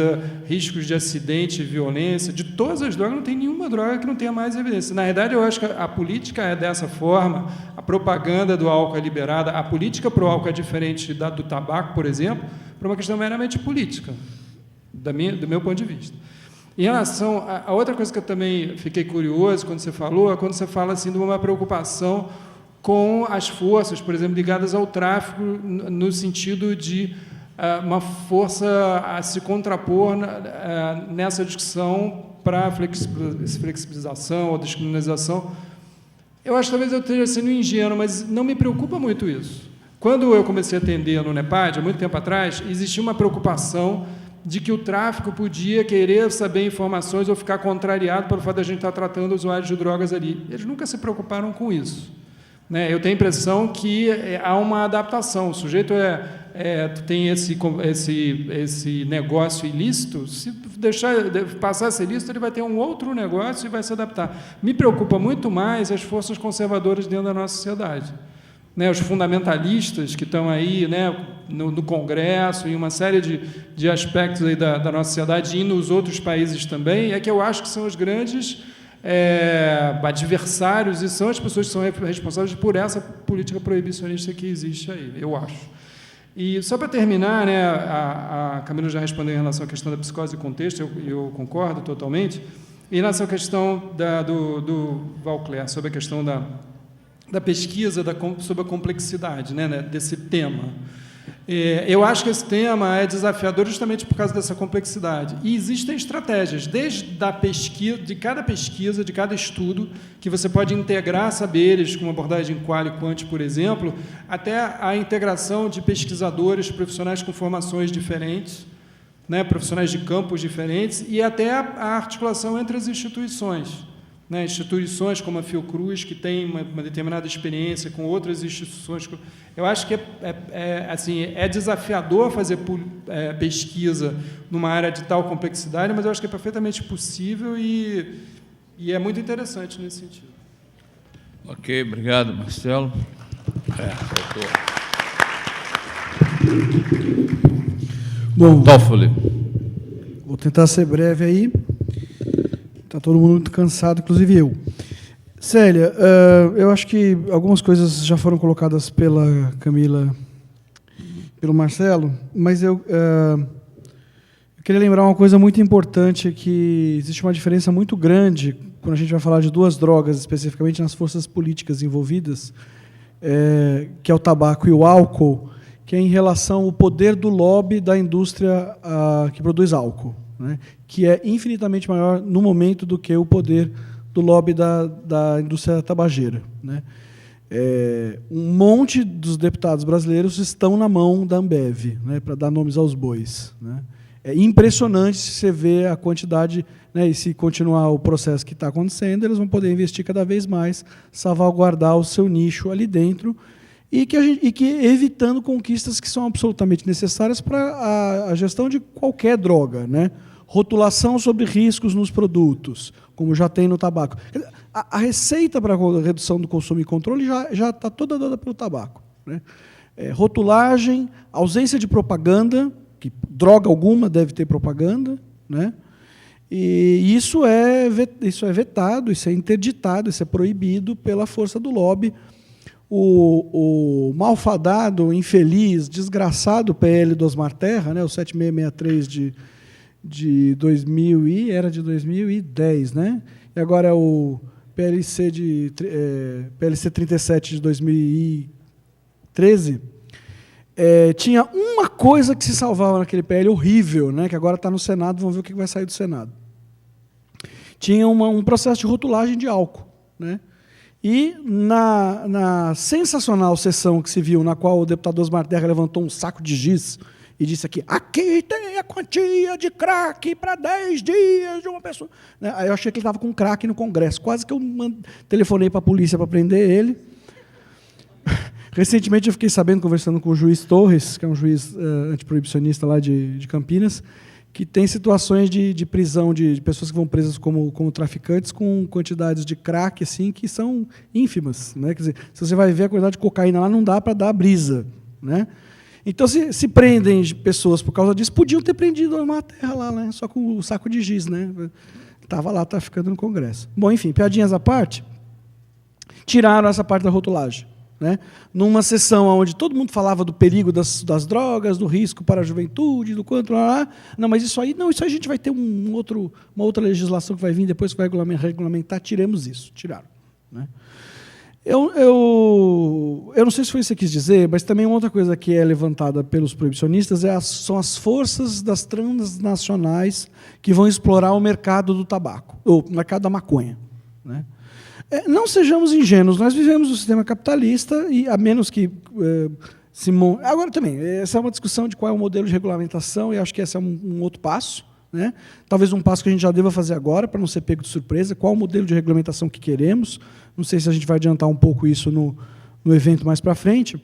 riscos de acidente, violência, de todas as drogas, não tem nenhuma droga que não tenha mais evidência. Na verdade, eu acho que a política é dessa forma, a propaganda do álcool é liberada, a política para o álcool é diferente do tabaco, por exemplo, por uma questão meramente política, do meu ponto de vista. Em relação a outra coisa que eu também fiquei curioso quando você falou, é quando você fala assim, de uma preocupação com as forças, por exemplo, ligadas ao tráfico, no sentido de uma força a se contrapor nessa discussão para flexibilização ou descriminalização. Eu acho que talvez eu esteja sendo ingênuo, mas não me preocupa muito isso. Quando eu comecei a atender no NEPAD, há muito tempo atrás, existia uma preocupação de que o tráfico podia querer saber informações ou ficar contrariado pelo fato de a gente estar tratando usuários de drogas ali. Eles nunca se preocuparam com isso. Né? Eu tenho a impressão que há uma adaptação. O sujeito tem esse negócio ilícito, se passar a ser ilícito, ele vai ter um outro negócio e vai se adaptar. Me preocupa muito mais as forças conservadoras dentro da nossa sociedade. Né, os fundamentalistas que estão aí, né, no Congresso, em uma série de aspectos aí da nossa sociedade e nos outros países também, é que eu acho que são os grandes adversários e são as pessoas que são responsáveis por essa política proibicionista que existe aí, eu acho. E, só para terminar, né, a Camila já respondeu em relação à questão da psicose e contexto, eu concordo totalmente, e em relação à questão do Valcler, sobre a questão da pesquisa sobre a complexidade, né, desse tema. Eu acho que esse tema é desafiador justamente por causa dessa complexidade. E existem estratégias, desde a pesquisa, de cada estudo, que você pode integrar saberes, com uma abordagem qual e quant, por exemplo, até a integração de pesquisadores, profissionais com formações diferentes, né, profissionais de campos diferentes, e até a articulação entre as instituições. Né, instituições como a Fiocruz, que tem uma determinada experiência com outras instituições. Eu acho que é desafiador fazer pesquisa numa área de tal complexidade, mas eu acho que é perfeitamente possível e é muito interessante nesse sentido. Ok, obrigado, Marcelo. Bom, Toffoli. Vou tentar ser breve aí. Está todo mundo muito cansado, inclusive eu. Célia, eu acho que algumas coisas já foram colocadas pela Camila, pelo Marcelo, mas eu queria lembrar uma coisa muito importante, que existe uma diferença muito grande quando a gente vai falar de duas drogas, especificamente nas forças políticas envolvidas, que é o tabaco e o álcool, que é em relação ao poder do lobby da indústria que produz álcool, né, que é infinitamente maior no momento do que o poder do lobby da indústria tabageira, né? Um monte dos deputados brasileiros estão na mão da Ambev, né, para dar nomes aos bois, né. É impressionante se você vê a quantidade, né, e se continuar o processo que está acontecendo, eles vão poder investir cada vez mais, salvaguardar o seu nicho ali dentro, e que evitando conquistas que são absolutamente necessárias para a gestão de qualquer droga, né? Rotulação sobre riscos nos produtos, como já tem no tabaco. A receita para a redução do consumo e controle já está toda dada pelo tabaco, né? Rotulagem, ausência de propaganda, que droga alguma deve ter propaganda, né? E isso é vetado, isso é interditado, isso é proibido pela força do lobby. O malfadado, infeliz, desgraçado PL do Osmar Terra, né, o 7663 de 2000 era de 2010, né? E agora é o PLC 37 de 2013. Tinha uma coisa que se salvava naquele PL horrível, né, que agora está no Senado, vamos ver o que vai sair do Senado. Tinha um processo de rotulagem de álcool, né? E na sensacional sessão que se viu, na qual o deputado Osmar Terra levantou um saco de giz e disse aqui tem a quantia de crack para 10 dias de uma pessoa. Aí eu achei que ele estava com crack no Congresso. Quase que eu telefonei para a polícia para prender ele. Recentemente eu fiquei sabendo, conversando com o juiz Torres, que é um juiz antiproibicionista lá de Campinas, que tem situações de prisão de pessoas que vão presas como traficantes com quantidades de crack assim, que são ínfimas, né? Quer dizer, se você vai ver a quantidade de cocaína lá, não dá para dar brisa, né? Então, se prendem pessoas por causa disso, podiam ter prendido uma terra lá, né? Só com o saco de giz, né? Estava lá traficando no Congresso. Bom, enfim, piadinhas à parte, tiraram essa parte da rotulagem, né? Numa sessão onde todo mundo falava do perigo das drogas, do risco para a juventude, do quanto lá. Não, mas isso aí a gente vai ter uma outra legislação que vai vir depois que vai regulamentar. Tiremos isso, tiraram, né? Eu não sei se foi isso que você quis dizer, mas também uma outra coisa que é levantada pelos proibicionistas são as forças das transnacionais que vão explorar o mercado do tabaco, ou o mercado da maconha, né? Não sejamos ingênuos, nós vivemos no sistema capitalista e, a menos que agora também, essa é uma discussão de qual é o modelo de regulamentação, e acho que esse é um outro passo, né? Talvez um passo que a gente já deva fazer agora, para não ser pego de surpresa, qual o modelo de regulamentação que queremos. Não sei se a gente vai adiantar um pouco isso no evento mais para frente,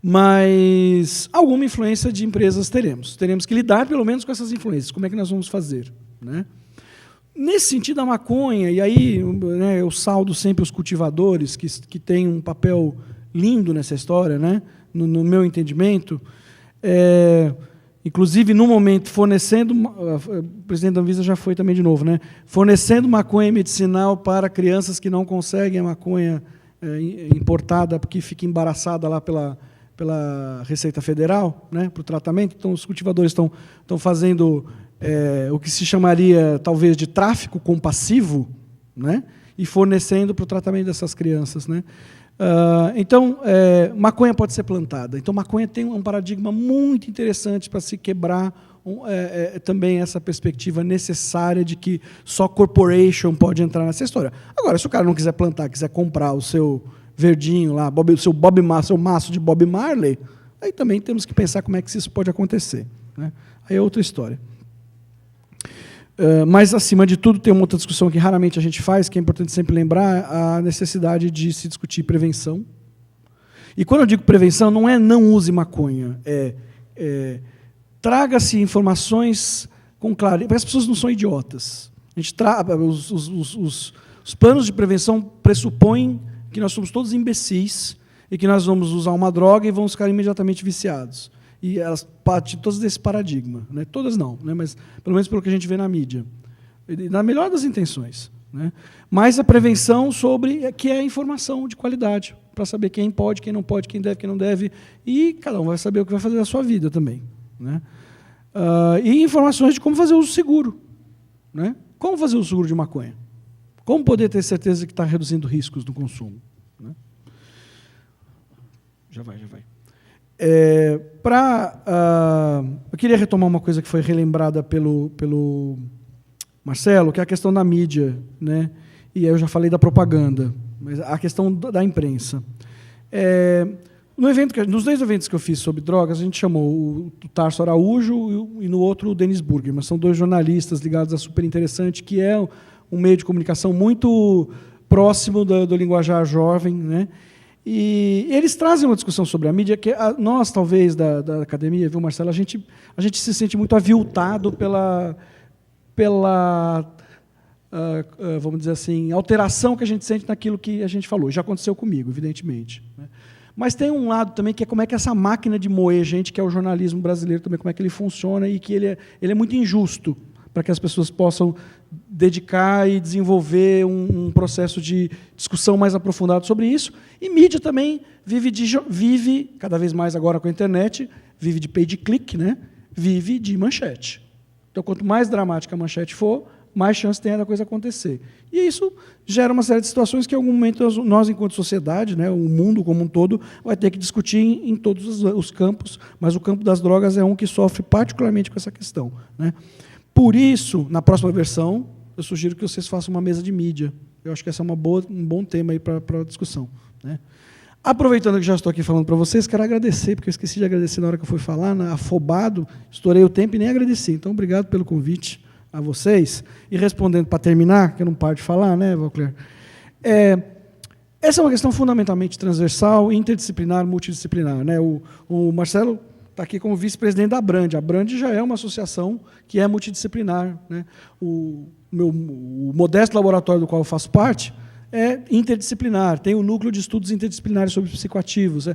mas alguma influência de empresas teremos. Teremos que lidar, pelo menos, com essas influências. Como é que nós vamos fazer, né? Nesse sentido, a maconha, e aí, né, eu saldo sempre os cultivadores, que têm um papel lindo nessa história, né, no meu entendimento, inclusive, no momento, fornecendo, o presidente da Anvisa já foi também de novo, né, fornecendo maconha medicinal para crianças que não conseguem a maconha importada, porque fica embaraçada lá pela Receita Federal, né, para o tratamento. Então, os cultivadores estão fazendo o que se chamaria, talvez, de tráfico compassivo, né, e fornecendo para o tratamento dessas crianças, né. Então, maconha pode ser plantada. Então, maconha tem um paradigma muito interessante para se quebrar também essa perspectiva necessária de que só corporation pode entrar nessa história. Agora, se o cara não quiser plantar, quiser comprar o seu verdinho lá, seu maço de Bob Marley, aí também temos que pensar como é que isso pode acontecer, né? Aí é outra história. Mas, acima de tudo, tem uma outra discussão que raramente a gente faz, que é importante sempre lembrar, a necessidade de se discutir prevenção. E, quando eu digo prevenção, não é não use maconha, traga-se informações com clareza, porque as pessoas não são idiotas. Os planos de prevenção pressupõem que nós somos todos imbecis e que nós vamos usar uma droga e vamos ficar imediatamente viciados. E elas partem todas desse paradigma, né? Todas não, né? Mas pelo menos pelo que a gente vê na mídia, na melhor das intenções, né? Mas a prevenção que é a informação de qualidade, para saber quem pode, quem não pode, quem deve, quem não deve, e cada um vai saber o que vai fazer da sua vida também, né? E informações de como fazer uso seguro, né? Como fazer uso seguro de maconha, como poder ter certeza que está reduzindo riscos do consumo, né? Já vai. Eu queria retomar uma coisa que foi relembrada pelo Marcelo, que é a questão da mídia, né? E aí eu já falei da propaganda, mas a questão da imprensa. Nos 2 eventos que eu fiz sobre drogas, a gente chamou o Tarso Araújo e no outro o Denis Burger, mas são 2 jornalistas ligados a Super Interessante, que é um meio de comunicação muito próximo do linguajar jovem, né? E eles trazem uma discussão sobre a mídia que nós, talvez, da academia, viu, Marcelo, a gente se sente muito aviltado pela vamos dizer assim, alteração que a gente sente naquilo que a gente falou. Já aconteceu comigo, evidentemente, né? Mas tem um lado também que é como é que essa máquina de moer gente, que é o jornalismo brasileiro também, como é que ele funciona e que ele é muito injusto para que as pessoas possam dedicar e desenvolver um processo de discussão mais aprofundado sobre isso. E mídia também vive cada vez mais agora com a internet, vive de pay-de-click, né? Vive de manchete. Então, quanto mais dramática a manchete for, mais chance tem da coisa acontecer. E isso gera uma série de situações que, em algum momento, nós, enquanto sociedade, né, o mundo como um todo, vai ter que discutir em todos os campos, mas o campo das drogas é um que sofre particularmente com essa questão, né? Por isso, na próxima versão, eu sugiro que vocês façam uma mesa de mídia. Eu acho que esse é um bom tema para a discussão, né? Aproveitando que já estou aqui falando para vocês, quero agradecer, porque eu esqueci de agradecer na hora que eu fui falar, afobado, estourei o tempo e nem agradeci. Então, obrigado pelo convite a vocês. E respondendo, para terminar, que eu não paro de falar, né, Valcler? Essa é uma questão fundamentalmente transversal, interdisciplinar, multidisciplinar, né? O Marcelo está aqui como vice-presidente da Abrand. A Abrand já é uma associação que é multidisciplinar, né? O modesto laboratório do qual eu faço parte é interdisciplinar, tem o núcleo de estudos interdisciplinares sobre psicoativos.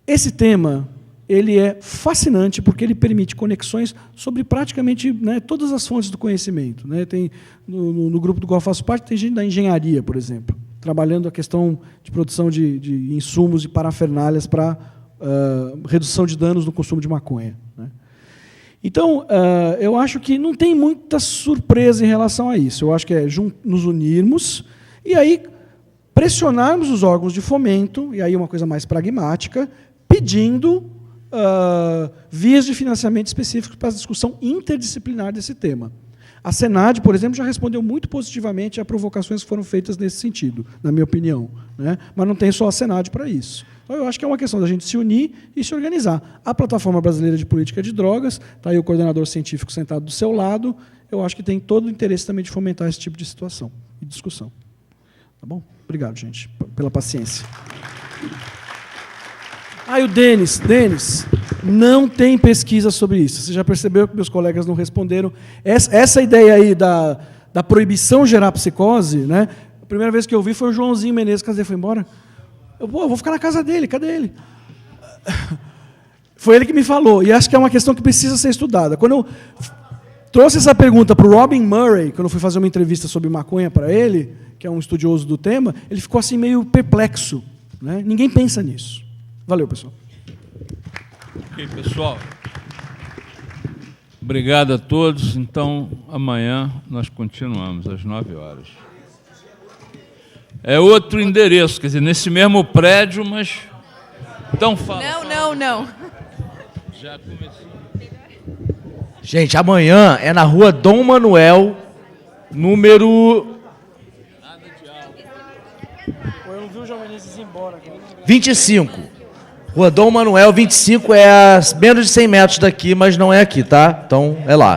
Esse tema ele é fascinante porque ele permite conexões sobre praticamente, né, todas as fontes do conhecimento, né? Tem, no grupo do qual eu faço parte, tem gente da engenharia, por exemplo, trabalhando a questão de produção de insumos e parafernálias para redução de danos no consumo de maconha, né? Então, eu acho que não tem muita surpresa em relação a isso. Eu acho que é nos unirmos e aí pressionarmos os órgãos de fomento, e aí uma coisa mais pragmática, pedindo vias de financiamento específicos para a discussão interdisciplinar desse tema. A Senad, por exemplo, já respondeu muito positivamente a provocações que foram feitas nesse sentido, na minha opinião, né? Mas não tem só a Senad para isso. Então, eu acho que é uma questão da gente se unir e se organizar. A Plataforma Brasileira de Política de Drogas, está aí o coordenador científico sentado do seu lado, eu acho que tem todo o interesse também de fomentar esse tipo de situação e discussão. Tá bom? Obrigado, gente, pela paciência. E o Denis, não tem pesquisa sobre isso. Você já percebeu que meus colegas não responderam. Essa ideia aí da proibição gerar psicose, né? A primeira vez que eu vi foi o Joãozinho Menezes, cadê? Foi embora? Eu vou ficar na casa dele, cadê ele? Foi ele que me falou, e acho que é uma questão que precisa ser estudada. Quando eu trouxe essa pergunta para o Robin Murray, quando eu fui fazer uma entrevista sobre maconha para ele, que é um estudioso do tema, ele ficou assim meio perplexo, né? Ninguém pensa nisso. Valeu, pessoal. Ok, pessoal. Obrigado a todos. Então, amanhã nós continuamos, às 9h. É outro endereço, quer dizer, nesse mesmo prédio, mas... Então, fala. Não. Já começou. Gente, amanhã é na rua Dom Manuel, número... Eu não vi o João Menezes ir embora. 25. Rua Dom Manuel, 25, é a menos de 100 metros daqui, mas não é aqui, tá? Então, é lá.